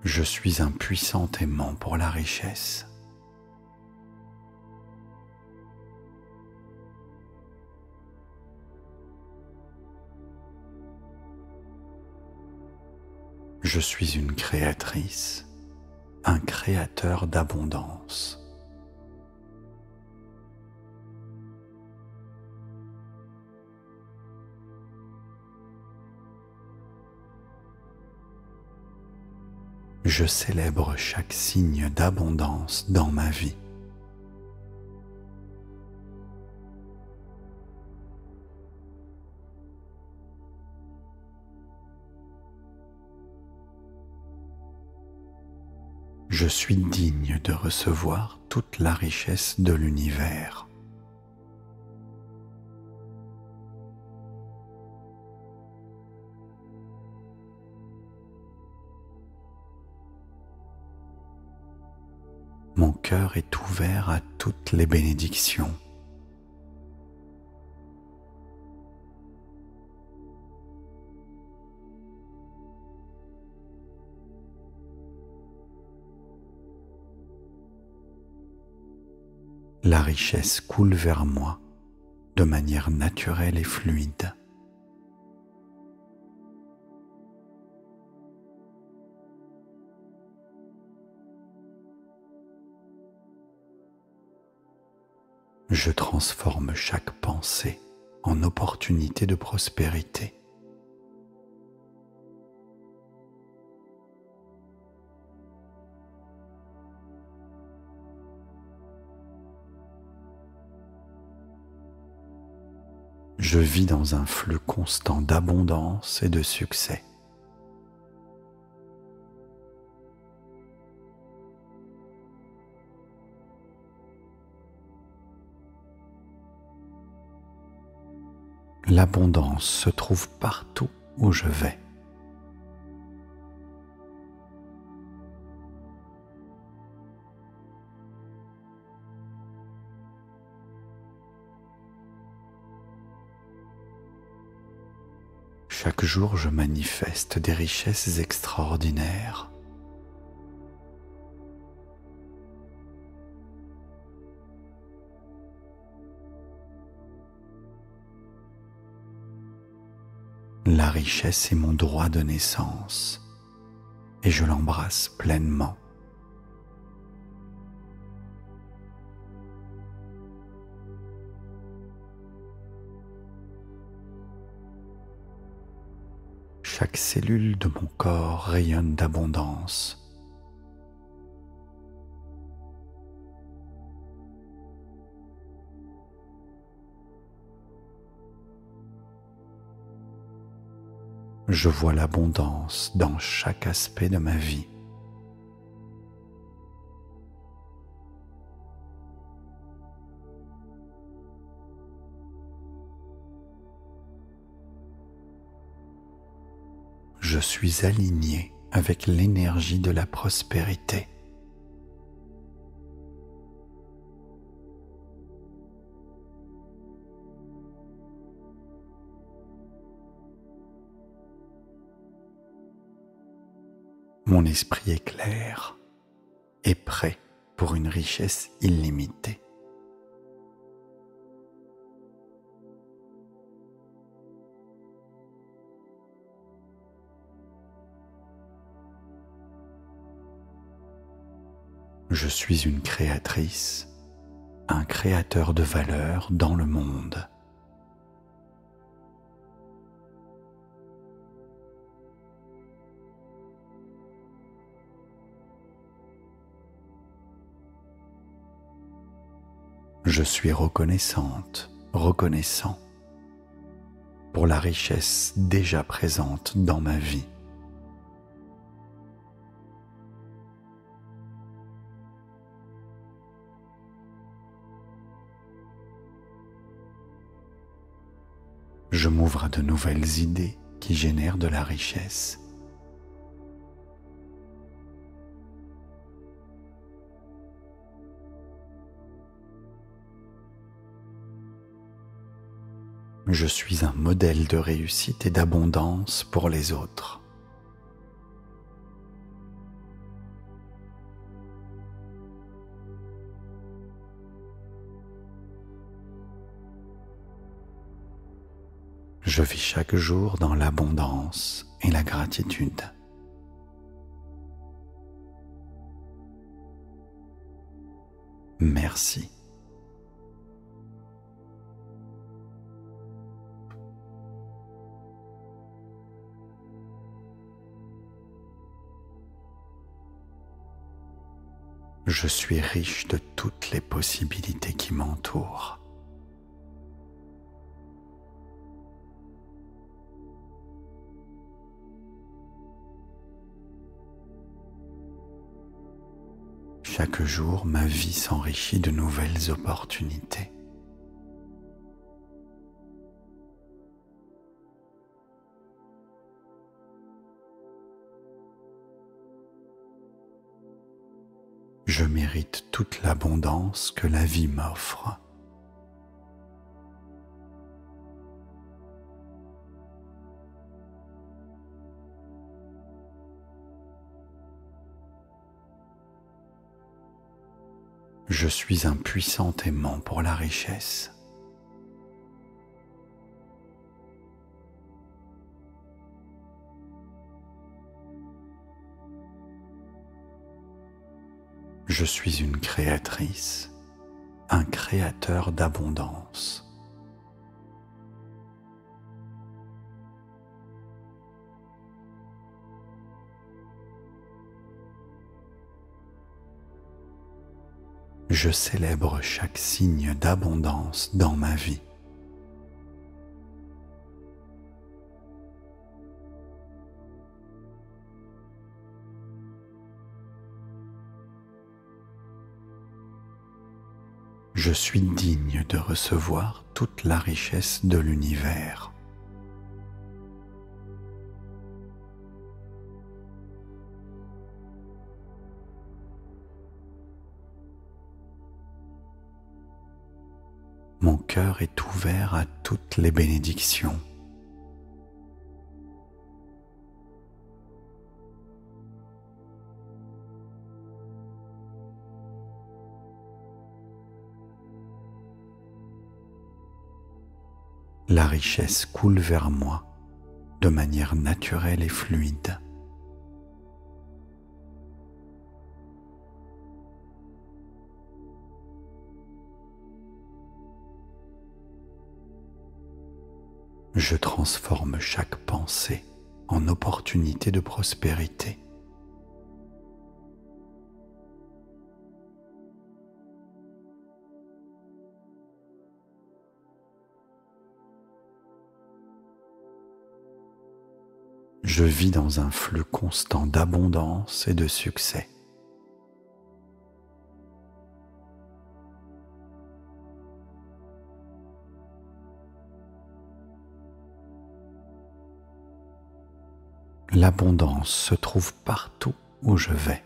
Speaker 1: Je suis un puissant aimant pour la richesse. Je suis une créatrice, un créateur d'abondance. Je célèbre chaque signe d'abondance dans ma vie. Je suis digne de recevoir toute la richesse de l'univers. Mon cœur est ouvert à toutes les bénédictions. La richesse coule vers moi de manière naturelle et fluide. Je transforme chaque pensée en opportunité de prospérité. Je vis dans un flux constant d'abondance et de succès. L'abondance se trouve partout où je vais. Chaque jour, je manifeste des richesses extraordinaires. La richesse est mon droit de naissance et je l'embrasse pleinement. Chaque cellule de mon corps rayonne d'abondance. Je vois l'abondance dans chaque aspect de ma vie. Je suis aligné avec l'énergie de la prospérité. Mon esprit est clair et prêt pour une richesse illimitée. Je suis une créatrice, un créateur de valeur dans le monde. Je suis reconnaissante, reconnaissant pour la richesse déjà présente dans ma vie. Je m'ouvre à de nouvelles idées qui génèrent de la richesse. Je suis un modèle de réussite et d'abondance pour les autres. Je vis chaque jour dans l'abondance et la gratitude. Merci. Je suis riche de toutes les possibilités qui m'entourent. Chaque jour, ma vie s'enrichit de nouvelles opportunités. Je mérite toute l'abondance que la vie m'offre. Je suis un puissant aimant pour la richesse. Je suis une créatrice, un créateur d'abondance. Je célèbre chaque signe d'abondance dans ma vie. Je suis digne de recevoir toute la richesse de l'univers. Mon cœur est ouvert à toutes les bénédictions. La richesse coule vers moi de manière naturelle et fluide. Je transforme chaque pensée en opportunité de prospérité. Je vis dans un flux constant d'abondance et de succès. L'abondance se trouve partout où je vais.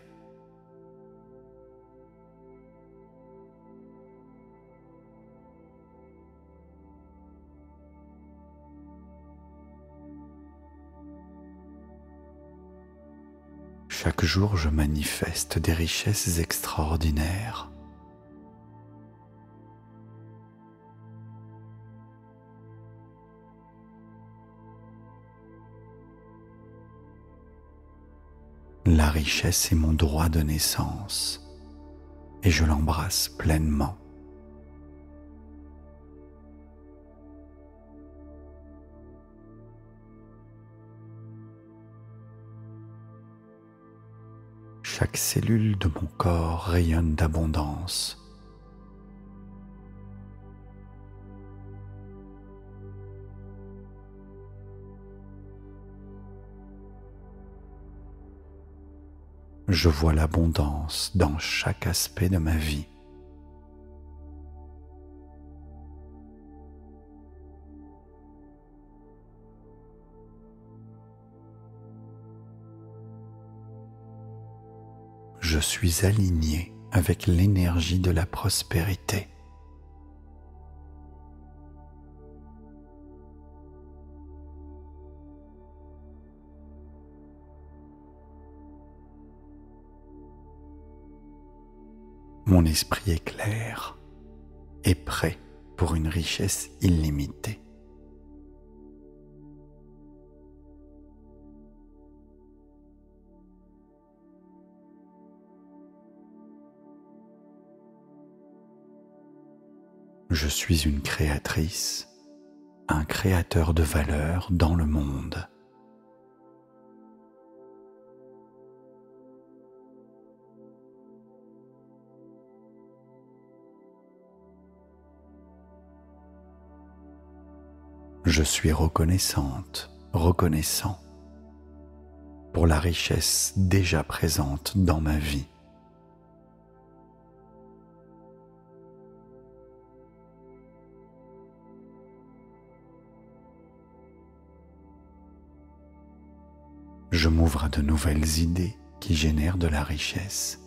Speaker 1: Chaque jour, je manifeste des richesses extraordinaires. La richesse est mon droit de naissance et je l'embrasse pleinement. Chaque cellule de mon corps rayonne d'abondance. Je vois l'abondance dans chaque aspect de ma vie. Je suis aligné avec l'énergie de la prospérité. Mon esprit est clair et prêt pour une richesse illimitée. Je suis une créatrice, un créateur de valeur dans le monde. Je suis reconnaissante, reconnaissant pour la richesse déjà présente dans ma vie. Je m'ouvre à de nouvelles idées qui génèrent de la richesse.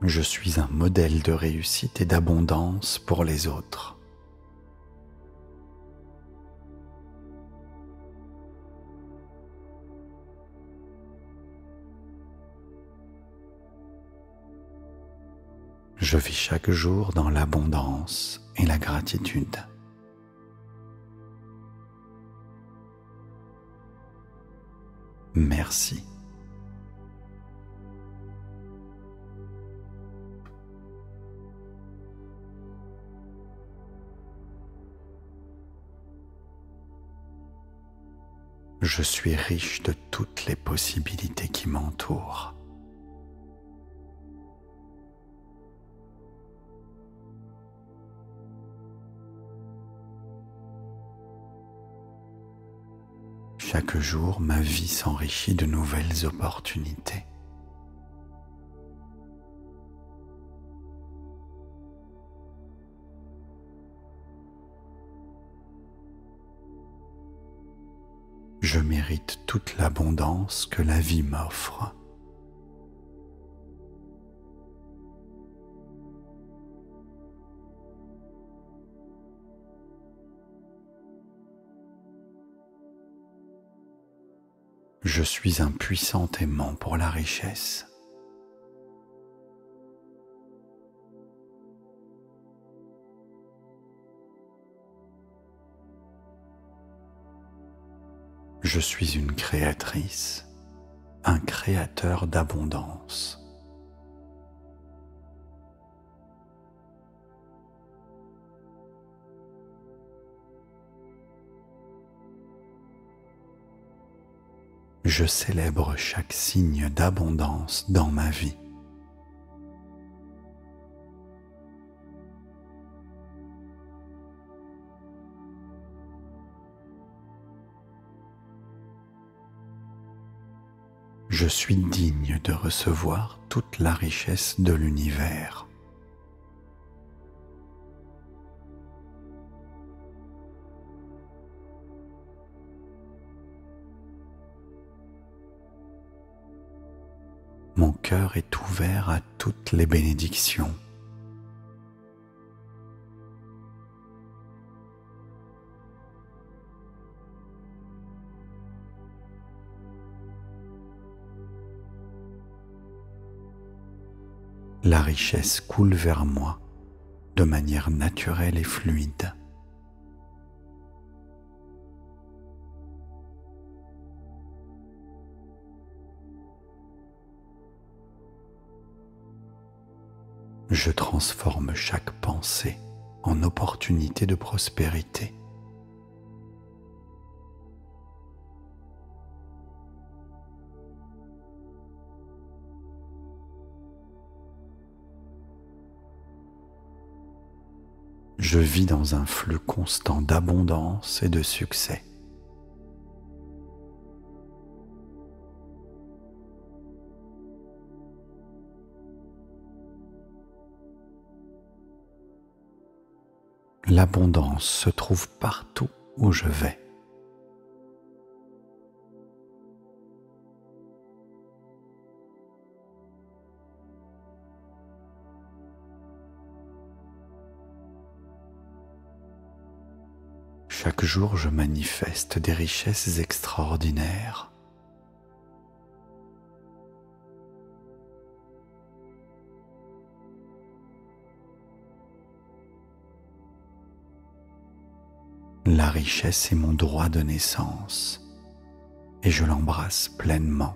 Speaker 1: Je suis un modèle de réussite et d'abondance pour les autres. Je vis chaque jour dans l'abondance et la gratitude. Merci. Je suis riche de toutes les possibilités qui m'entourent. Chaque jour, ma vie s'enrichit de nouvelles opportunités. Je mérite toute l'abondance que la vie m'offre. Je suis un puissant aimant pour la richesse. Je suis une créatrice, un créateur d'abondance. Je célèbre chaque signe d'abondance dans ma vie. Je suis digne de recevoir toute la richesse de l'univers. Mon cœur est ouvert à toutes les bénédictions. La richesse coule vers moi de manière naturelle et fluide. Je transforme chaque pensée en opportunité de prospérité. Je vis dans un flux constant d'abondance et de succès. L'abondance se trouve partout où je vais. Chaque jour, je manifeste des richesses extraordinaires. La richesse est mon droit de naissance et je l'embrasse pleinement.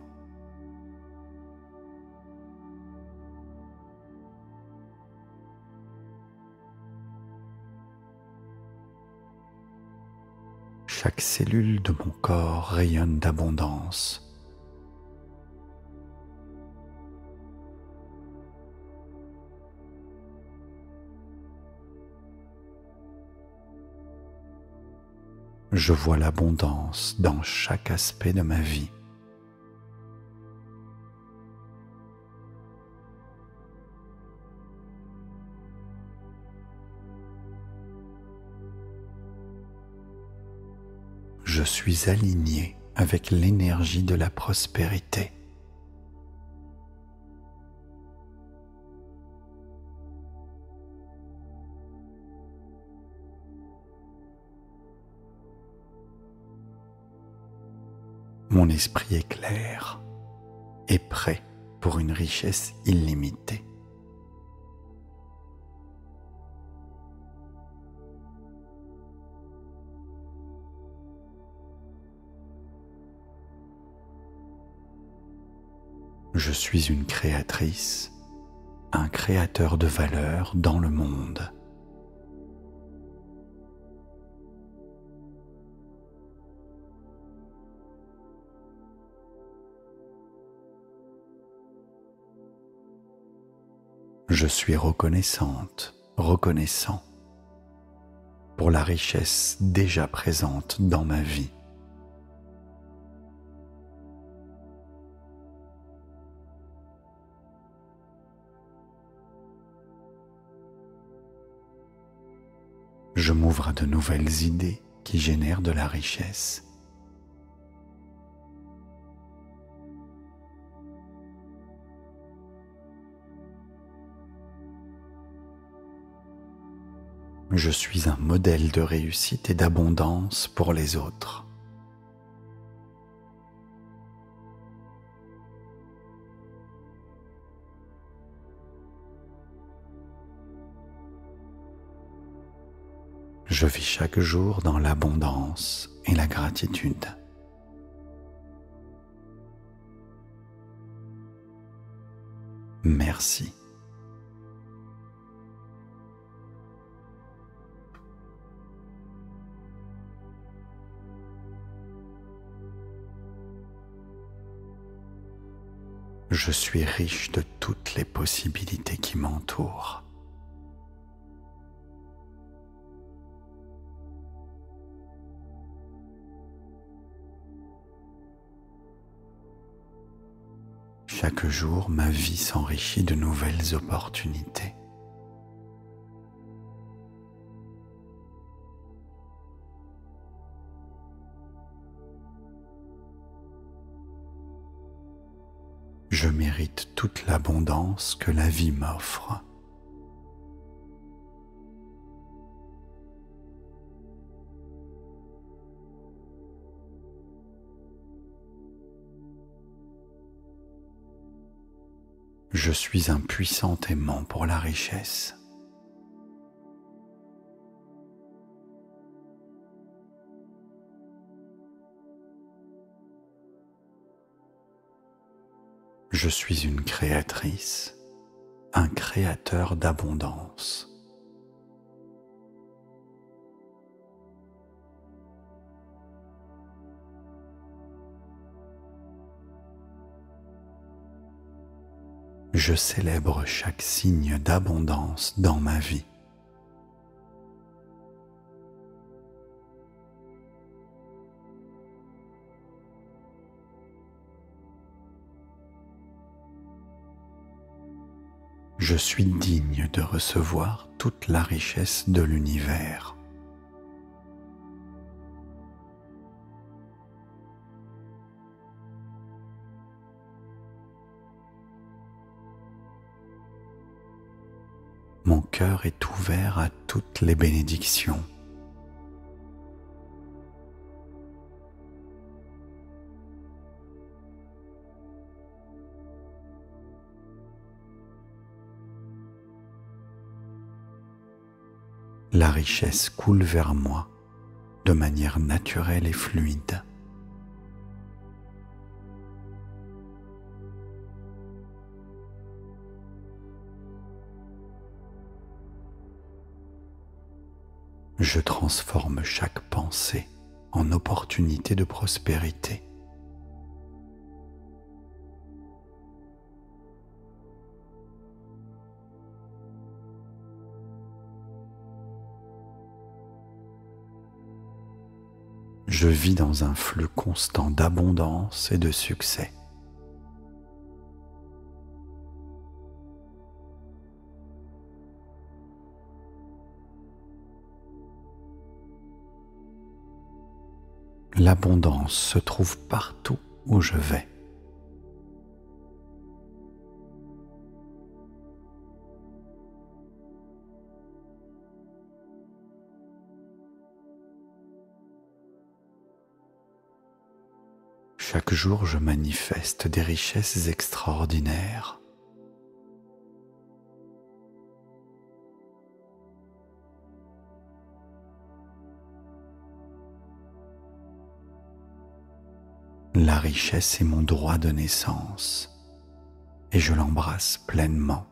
Speaker 1: Chaque cellule de mon corps rayonne d'abondance. Je vois l'abondance dans chaque aspect de ma vie. Je suis aligné avec l'énergie de la prospérité. Mon esprit est clair et prêt pour une richesse illimitée. Je suis une créatrice, un créateur de valeur dans le monde. Je suis reconnaissante, reconnaissant pour la richesse déjà présente dans ma vie. Je m'ouvre à de nouvelles idées qui génèrent de la richesse. Je suis un modèle de réussite et d'abondance pour les autres. Je vis chaque jour dans l'abondance et la gratitude. Merci. Je suis riche de toutes les possibilités qui m'entourent. Chaque jour, ma vie s'enrichit de nouvelles opportunités. Je mérite toute l'abondance que la vie m'offre. Je suis un puissant aimant pour la richesse. Je suis une créatrice, un créateur d'abondance. Je célèbre chaque signe d'abondance dans ma vie. Je suis digne de recevoir toute la richesse de l'univers. Mon cœur est ouvert à toutes les bénédictions. La richesse coule vers moi de manière naturelle et fluide. Je transforme chaque pensée en opportunité de prospérité. Je vis dans un flux constant d'abondance et de succès. L'abondance se trouve partout où je vais. Chaque jour, je manifeste des richesses extraordinaires. La richesse est mon droit de naissance et je l'embrasse pleinement.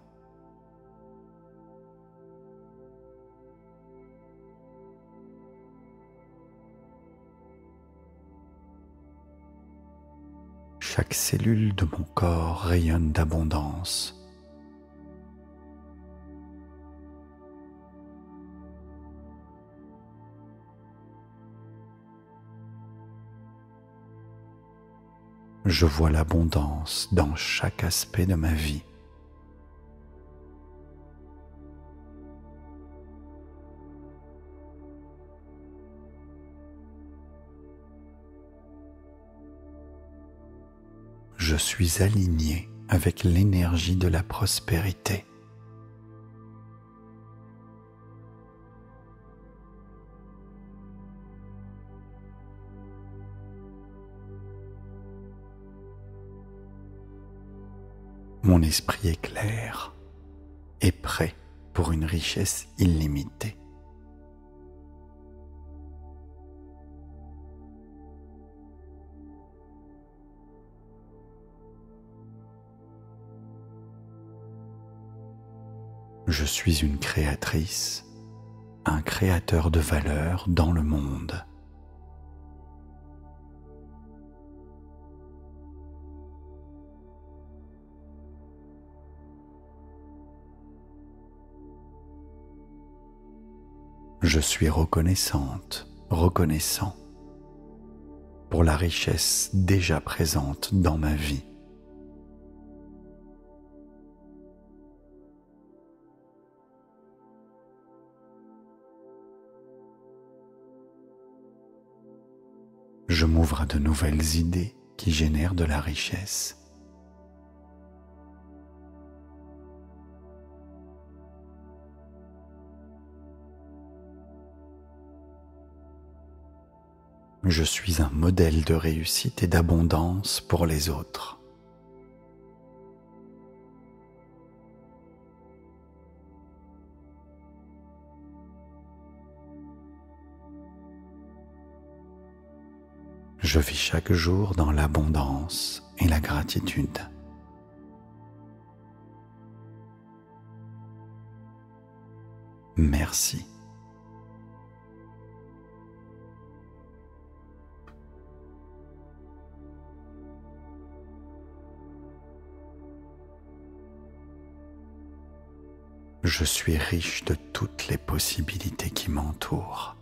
Speaker 1: Chaque cellule de mon corps rayonne d'abondance. Je vois l'abondance dans chaque aspect de ma vie. Je suis aligné avec l'énergie de la prospérité. Mon esprit est clair et prêt pour une richesse illimitée. Je suis une créatrice, un créateur de valeur dans le monde. Je suis reconnaissante, reconnaissant pour la richesse déjà présente dans ma vie. Je m'ouvre à de nouvelles idées qui génèrent de la richesse. Je suis un modèle de réussite et d'abondance pour les autres. Je vis chaque jour dans l'abondance et la gratitude. Merci. Je suis riche de toutes les possibilités qui m'entourent.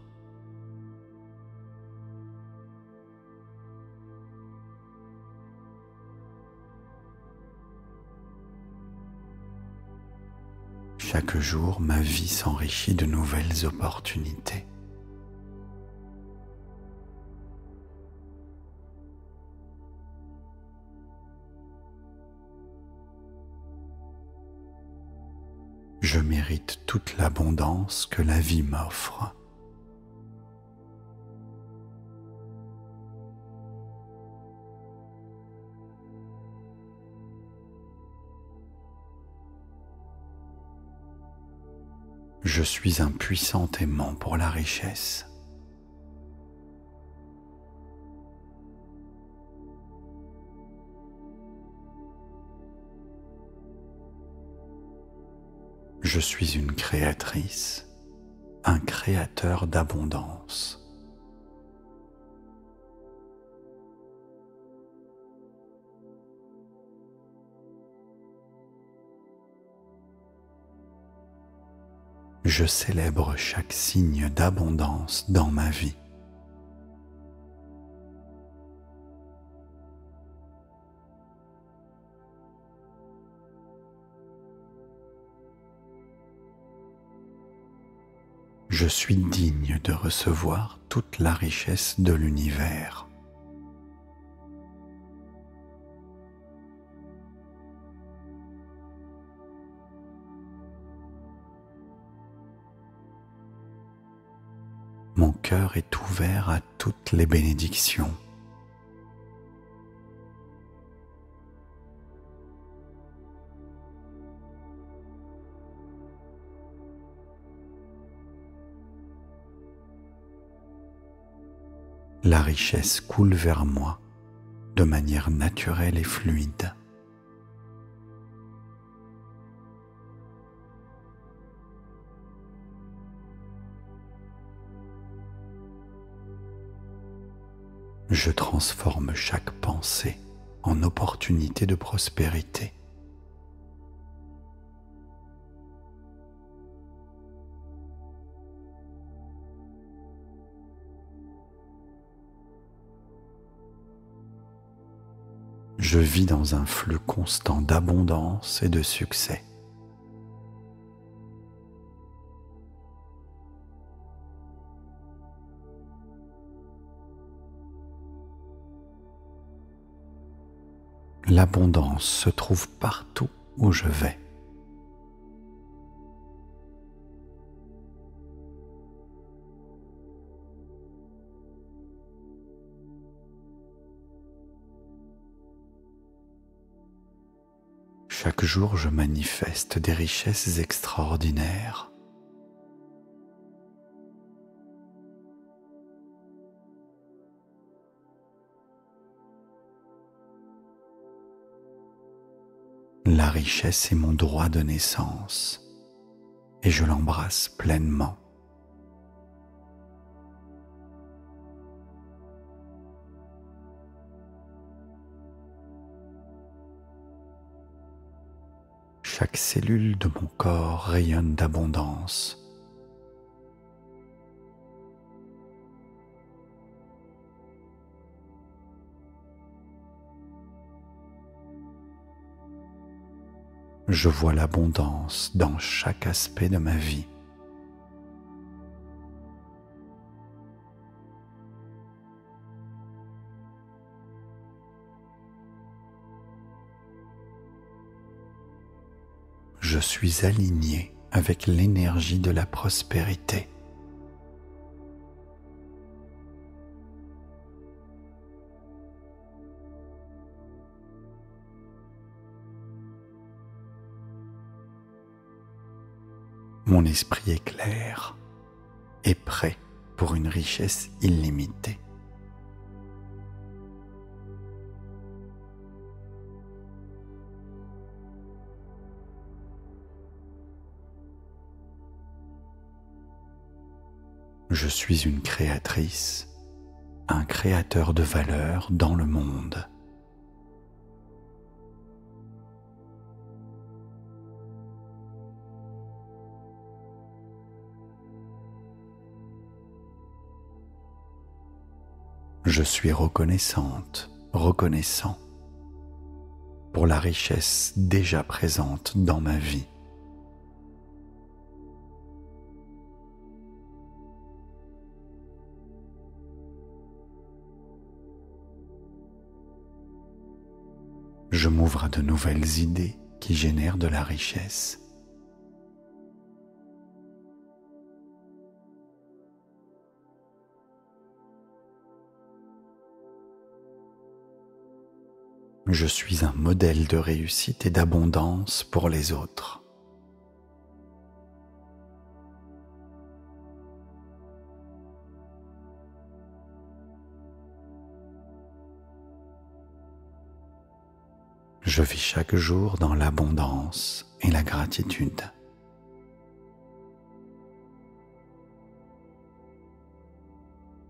Speaker 1: Chaque jour, ma vie s'enrichit de nouvelles opportunités. Je mérite toute l'abondance que la vie m'offre. Je suis un puissant aimant pour la richesse. Je suis une créatrice, un créateur d'abondance. Je célèbre chaque signe d'abondance dans ma vie. Je suis digne de recevoir toute la richesse de l'univers. Mon cœur est ouvert à toutes les bénédictions. La richesse coule vers moi de manière naturelle et fluide. Je transforme chaque pensée en opportunité de prospérité. Je vis dans un flux constant d'abondance et de succès. L'abondance se trouve partout où je vais. Chaque jour, je manifeste des richesses extraordinaires. La richesse est mon droit de naissance et je l'embrasse pleinement. Chaque cellule de mon corps rayonne d'abondance. Je vois l'abondance dans chaque aspect de ma vie. Je suis aligné avec l'énergie de la prospérité. Mon esprit est clair et prêt pour une richesse illimitée. Je suis une créatrice, un créateur de valeur dans le monde. Je suis reconnaissante, reconnaissant pour la richesse déjà présente dans ma vie. Je m'ouvre à de nouvelles idées qui génèrent de la richesse. Je suis un modèle de réussite et d'abondance pour les autres. Je vis chaque jour dans l'abondance et la gratitude.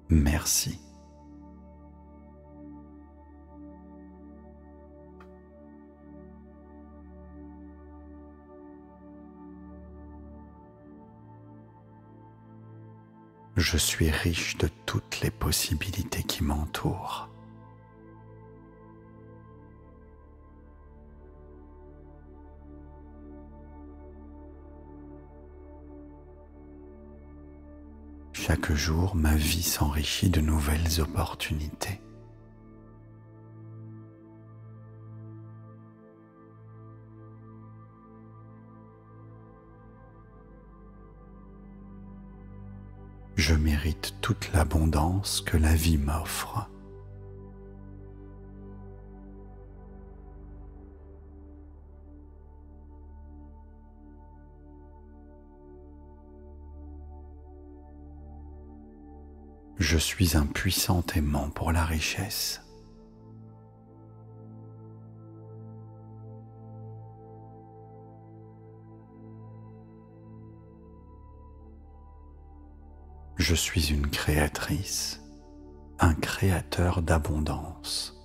Speaker 1: Merci. Je suis riche de toutes les possibilités qui m'entourent. Chaque jour, ma vie s'enrichit de nouvelles opportunités. Je mérite toute l'abondance que la vie m'offre. Je suis un puissant aimant pour la richesse. Je suis une créatrice, un créateur d'abondance.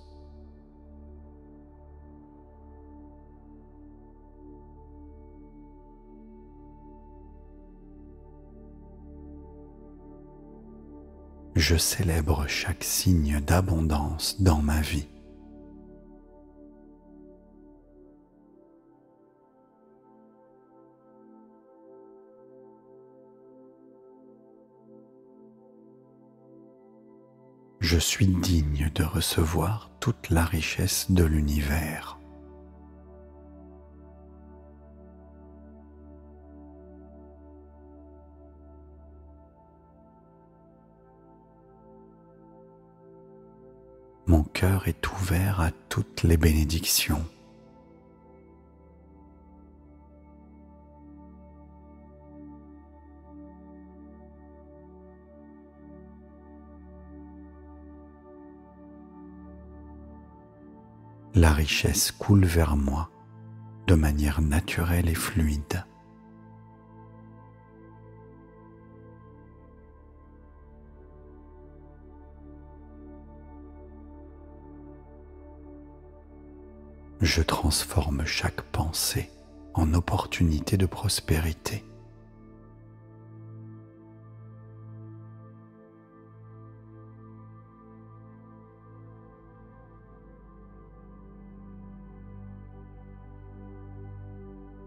Speaker 1: Je célèbre chaque signe d'abondance dans ma vie. Je suis digne de recevoir toute la richesse de l'univers. Mon cœur est ouvert à toutes les bénédictions. La richesse coule vers moi de manière naturelle et fluide. Je transforme chaque pensée en opportunité de prospérité.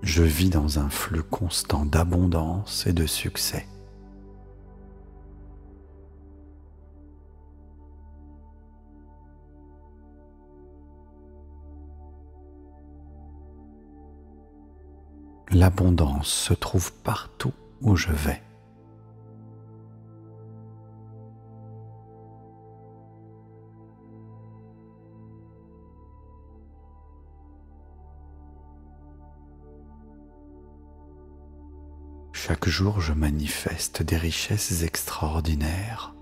Speaker 1: Je vis dans un flux constant d'abondance et de succès. L'abondance se trouve partout où je vais. Chaque jour, je manifeste des richesses extraordinaires.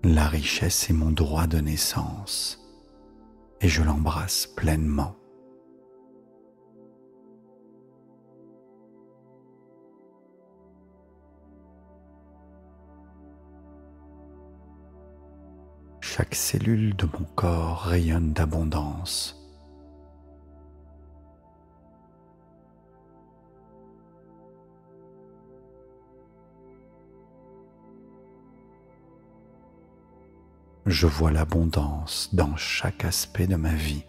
Speaker 1: La richesse est mon droit de naissance et je l'embrasse pleinement. Chaque cellule de mon corps rayonne d'abondance. Je vois l'abondance dans chaque aspect de ma vie.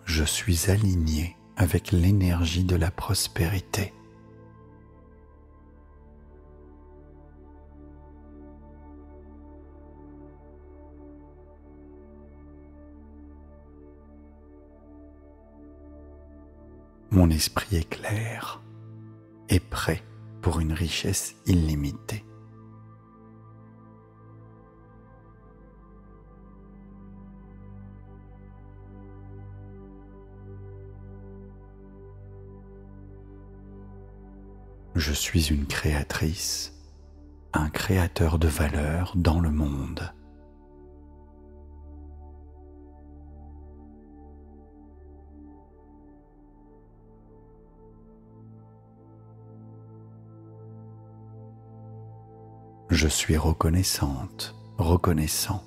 Speaker 1: Je suis aligné avec l'énergie de la prospérité. Mon esprit est clair et prêt pour une richesse illimitée. Je suis une créatrice, un créateur de valeur dans le monde. Je suis reconnaissante, reconnaissant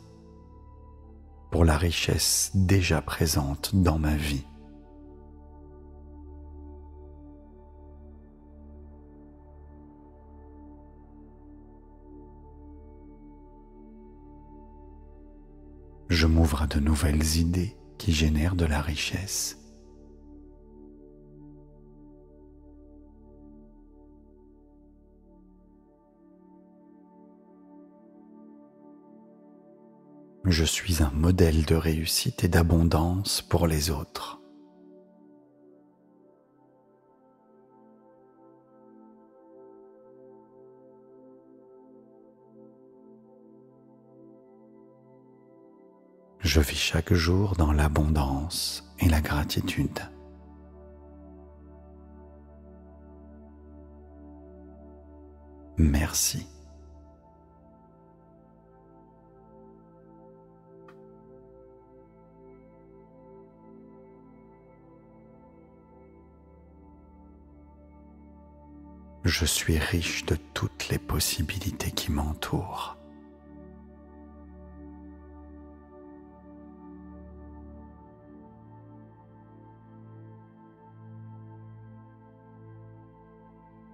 Speaker 1: pour la richesse déjà présente dans ma vie. Je m'ouvre à de nouvelles idées qui génèrent de la richesse. Je suis un modèle de réussite et d'abondance pour les autres. Je vis chaque jour dans l'abondance et la gratitude. Merci. Je suis riche de toutes les possibilités qui m'entourent.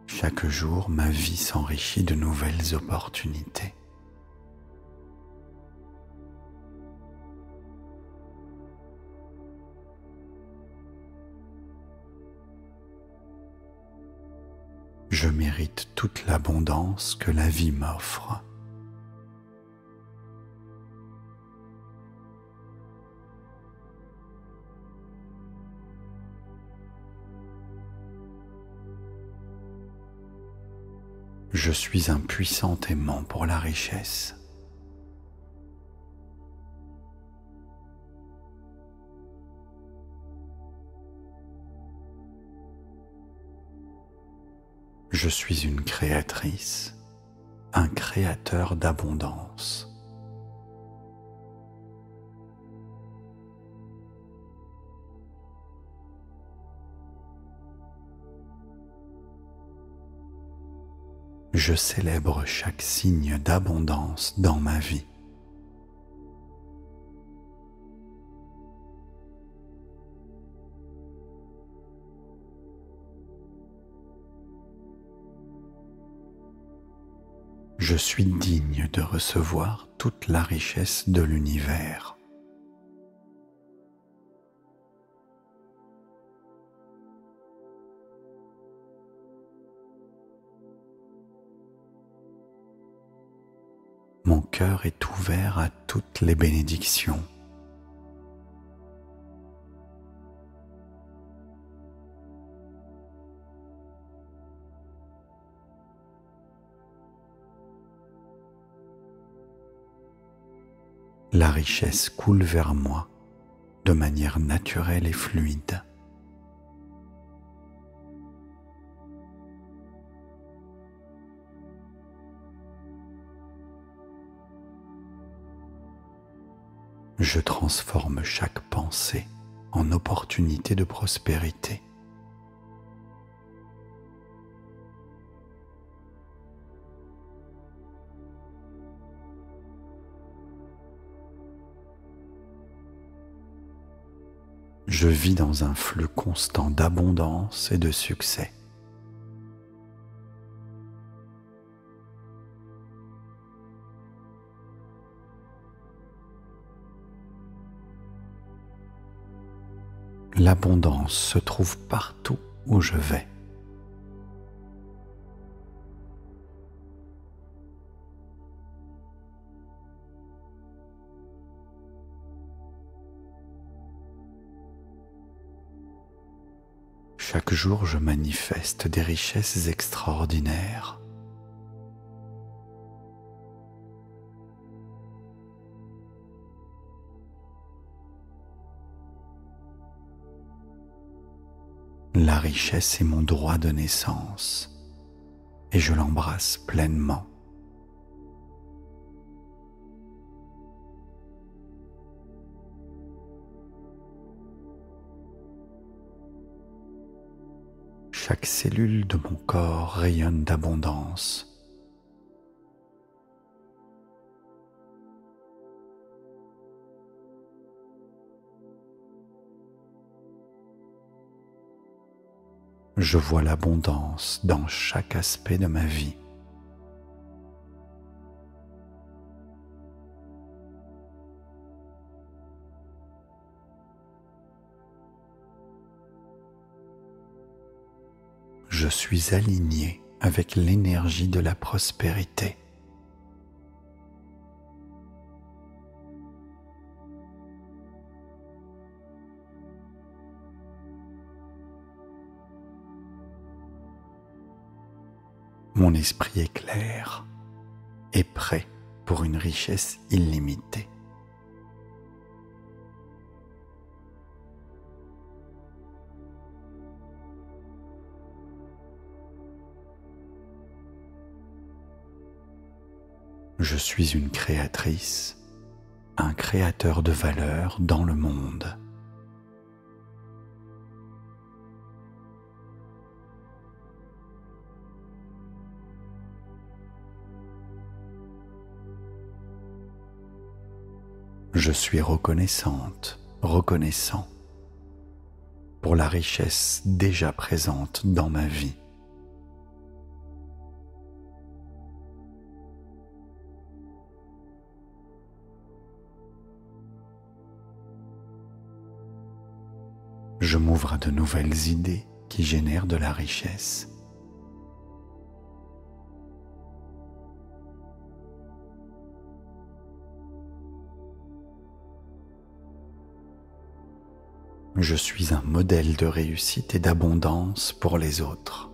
Speaker 1: Chaque jour, ma vie s'enrichit de nouvelles opportunités. Je mérite toute l'abondance que la vie m'offre. Je suis un puissant aimant pour la richesse. Je suis une créatrice, un créateur d'abondance. Je célèbre chaque signe d'abondance dans ma vie. Je suis digne de recevoir toute la richesse de l'univers. Mon cœur est ouvert à toutes les bénédictions. La richesse coule vers moi de manière naturelle et fluide. Je transforme chaque pensée en opportunité de prospérité. Je vis dans un flux constant d'abondance et de succès. L'abondance se trouve partout où je vais. Chaque jour, je manifeste des richesses extraordinaires. La richesse est mon droit de naissance et je l'embrasse pleinement. Chaque cellule de mon corps rayonne d'abondance. Je vois l'abondance dans chaque aspect de ma vie. Je suis aligné avec l'énergie de la prospérité. Mon esprit est clair et prêt pour une richesse illimitée. Je suis une créatrice, un créateur de valeur dans le monde. Je suis reconnaissante, reconnaissant pour la richesse déjà présente dans ma vie. Je m'ouvre à de nouvelles idées qui génèrent de la richesse. Je suis un modèle de réussite et d'abondance pour les autres.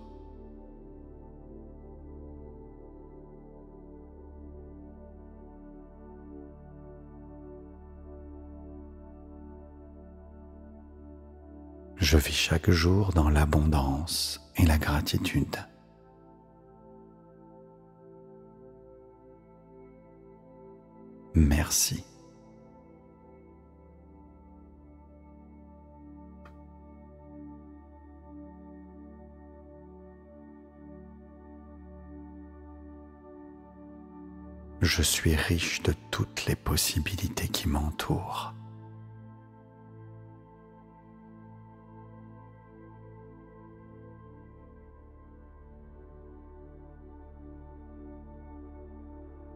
Speaker 1: Je vis chaque jour dans l'abondance et la gratitude. Merci. Je suis riche de toutes les possibilités qui m'entourent.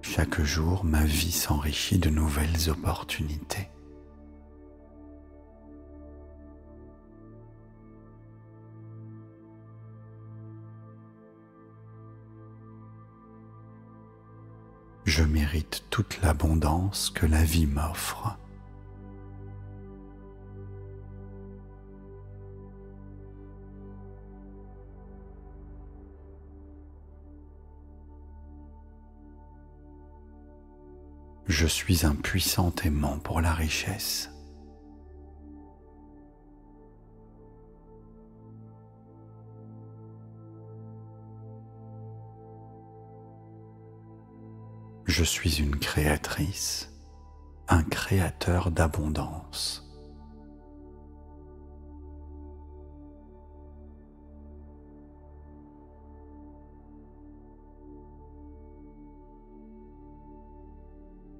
Speaker 1: Chaque jour, ma vie s'enrichit de nouvelles opportunités. Je mérite toute l'abondance que la vie m'offre. Je suis un puissant aimant pour la richesse. Je suis une créatrice, un créateur d'abondance.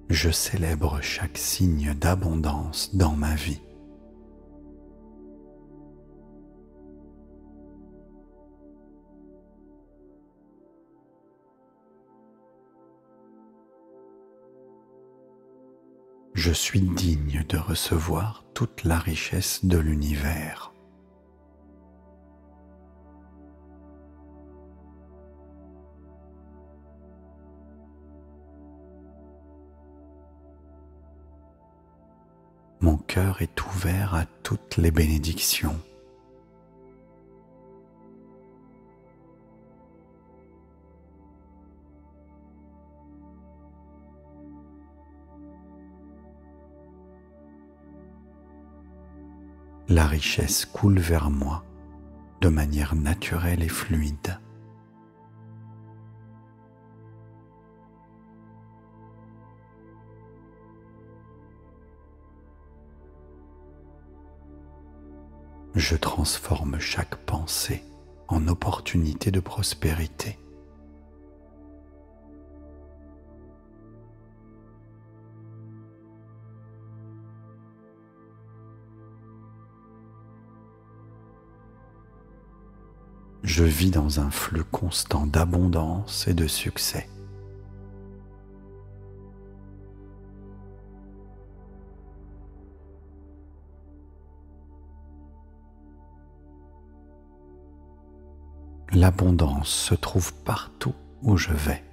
Speaker 1: Je célèbre chaque signe d'abondance dans ma vie. Je suis digne de recevoir toute la richesse de l'univers. Mon cœur est ouvert à toutes les bénédictions. La richesse coule vers moi de manière naturelle et fluide. Je transforme chaque pensée en opportunité de prospérité. Je vis dans un flux constant d'abondance et de succès. L'abondance se trouve partout où je vais.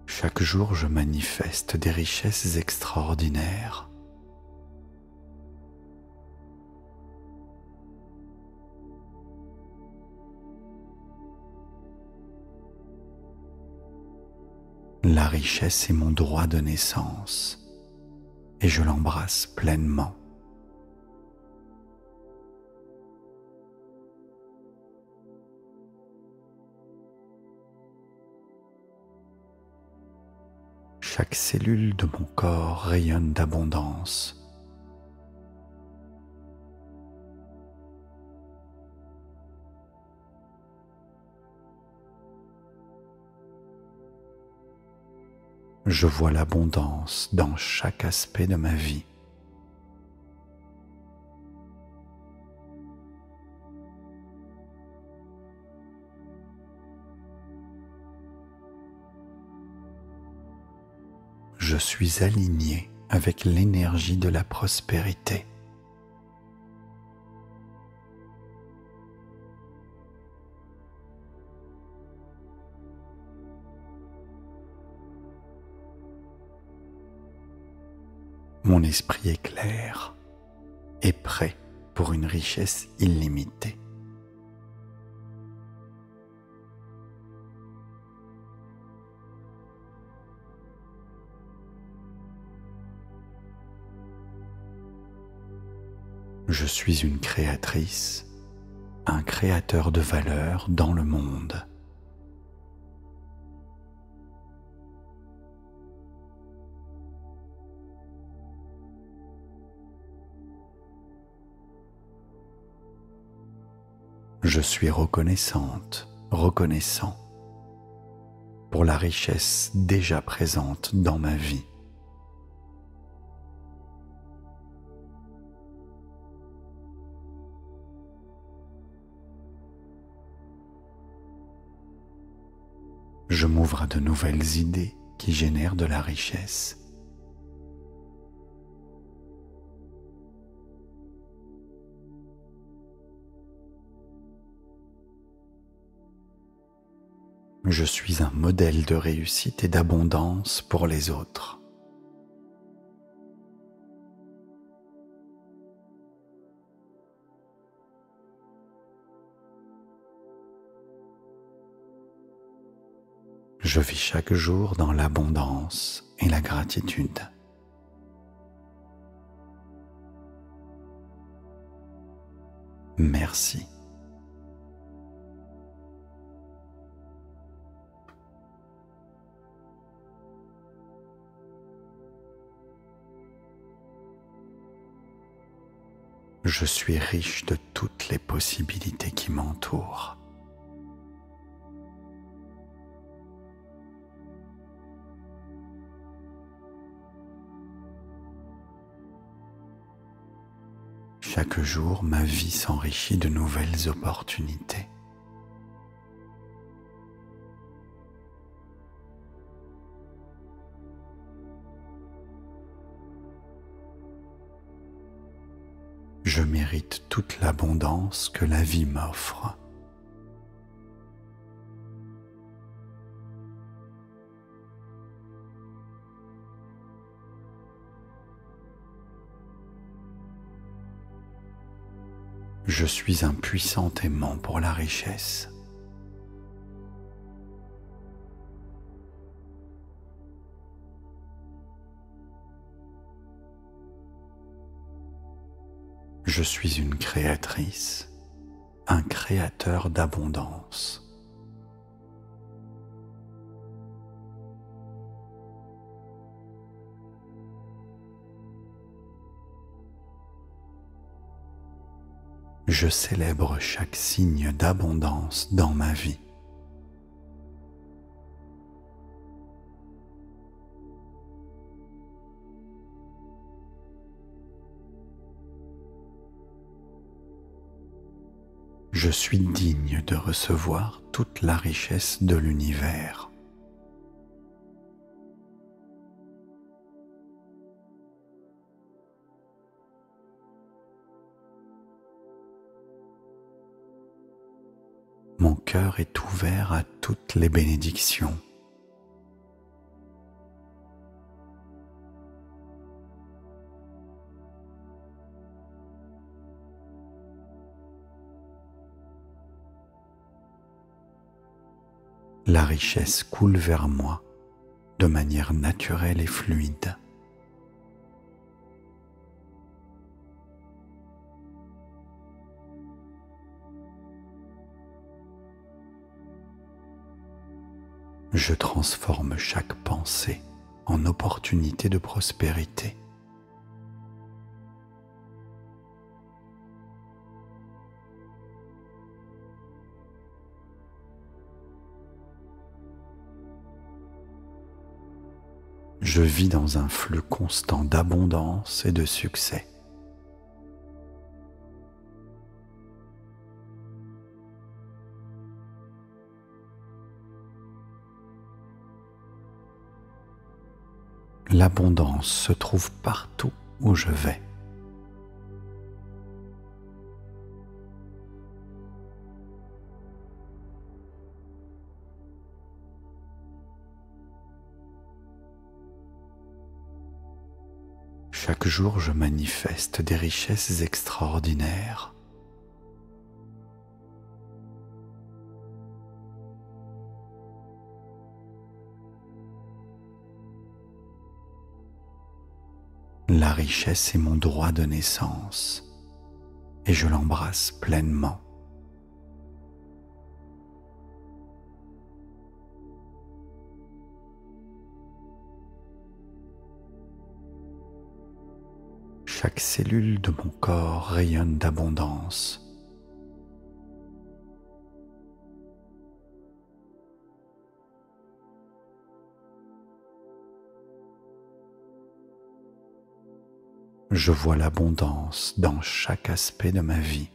Speaker 1: Chaque jour, je manifeste des richesses extraordinaires. La richesse est mon droit de naissance et je l'embrasse pleinement. Chaque cellule de mon corps rayonne d'abondance. Je vois l'abondance dans chaque aspect de ma vie. Je suis aligné avec l'énergie de la prospérité. Mon esprit est clair et prêt pour une richesse illimitée. Je suis une créatrice, un créateur de valeur dans le monde. Je suis reconnaissante, reconnaissant pour la richesse déjà présente dans ma vie. Je m'ouvre à de nouvelles idées qui génèrent de la richesse. Je suis un modèle de réussite et d'abondance pour les autres. Je vis chaque jour dans l'abondance et la gratitude. Merci. Je suis riche de toutes les possibilités qui m'entourent. Chaque jour, ma vie s'enrichit de nouvelles opportunités. Je mérite toute l'abondance que la vie m'offre. Je suis un puissant aimant pour la richesse. Je suis une créatrice, un créateur d'abondance. Je célèbre chaque signe d'abondance dans ma vie. Je suis digne de recevoir toute la richesse de l'univers. Mon cœur est ouvert à toutes les bénédictions. La richesse coule vers moi de manière naturelle et fluide. Je transforme chaque pensée en opportunité de prospérité. Je vis dans un flux constant d'abondance et de succès. L'abondance se trouve partout où je vais. Chaque jour, je manifeste des richesses extraordinaires. La richesse est mon droit de naissance et je l'embrasse pleinement. Chaque cellule de mon corps rayonne d'abondance. Je vois l'abondance dans chaque aspect de ma vie.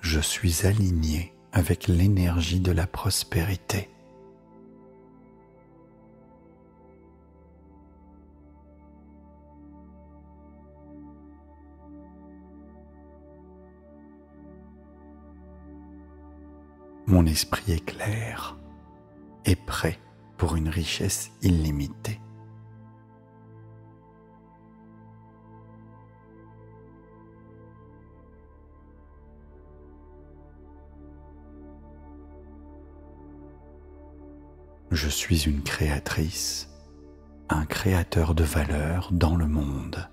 Speaker 1: Je suis aligné avec l'énergie de la prospérité. Mon esprit est clair et prêt pour une richesse illimitée. Je suis une créatrice, un créateur de valeur dans le monde.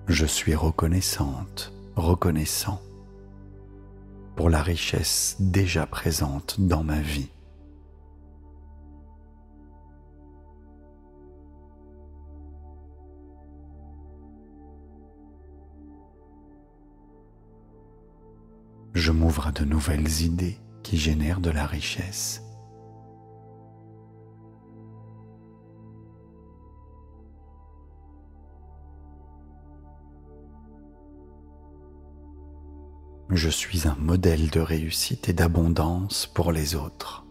Speaker 1: Je suis reconnaissante, reconnaissant pour la richesse déjà présente dans ma vie. Je m'ouvre à de nouvelles idées qui génèrent de la richesse. Je suis un modèle de réussite et d'abondance pour les autres.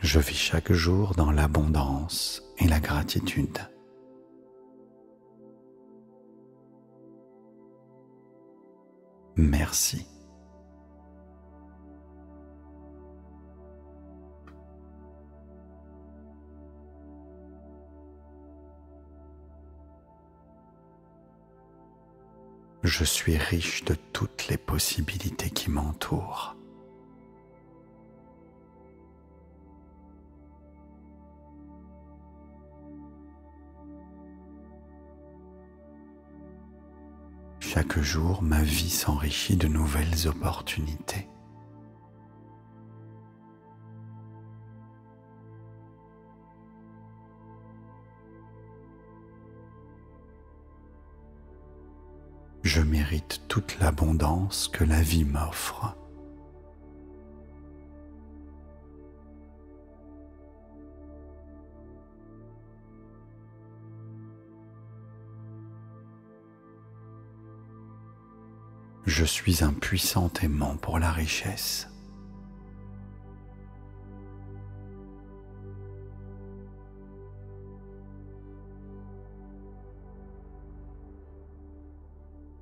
Speaker 1: Je vis chaque jour dans l'abondance et la gratitude. Merci. Je suis riche de toutes les possibilités qui m'entourent. Chaque jour, ma vie s'enrichit de nouvelles opportunités. Je mérite toute l'abondance que la vie m'offre. Je suis un puissant aimant pour la richesse.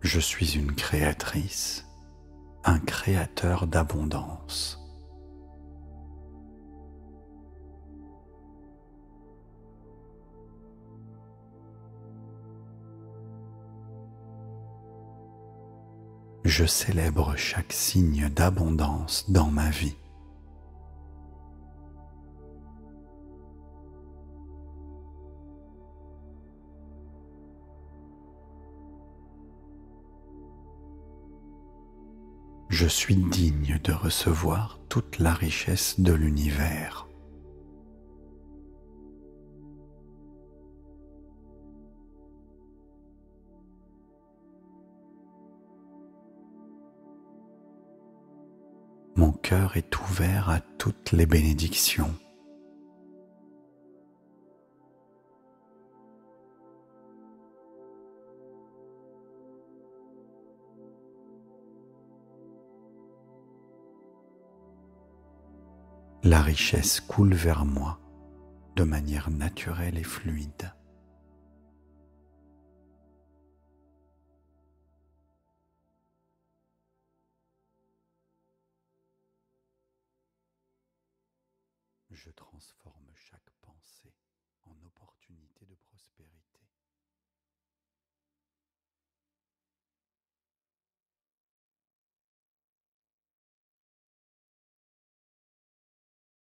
Speaker 1: Je suis une créatrice, un créateur d'abondance. Je célèbre chaque signe d'abondance dans ma vie. Je suis digne de recevoir toute la richesse de l'univers. Mon cœur est ouvert à toutes les bénédictions. La richesse coule vers moi de manière naturelle et fluide. Je transforme chaque pensée en opportunité de prospérité.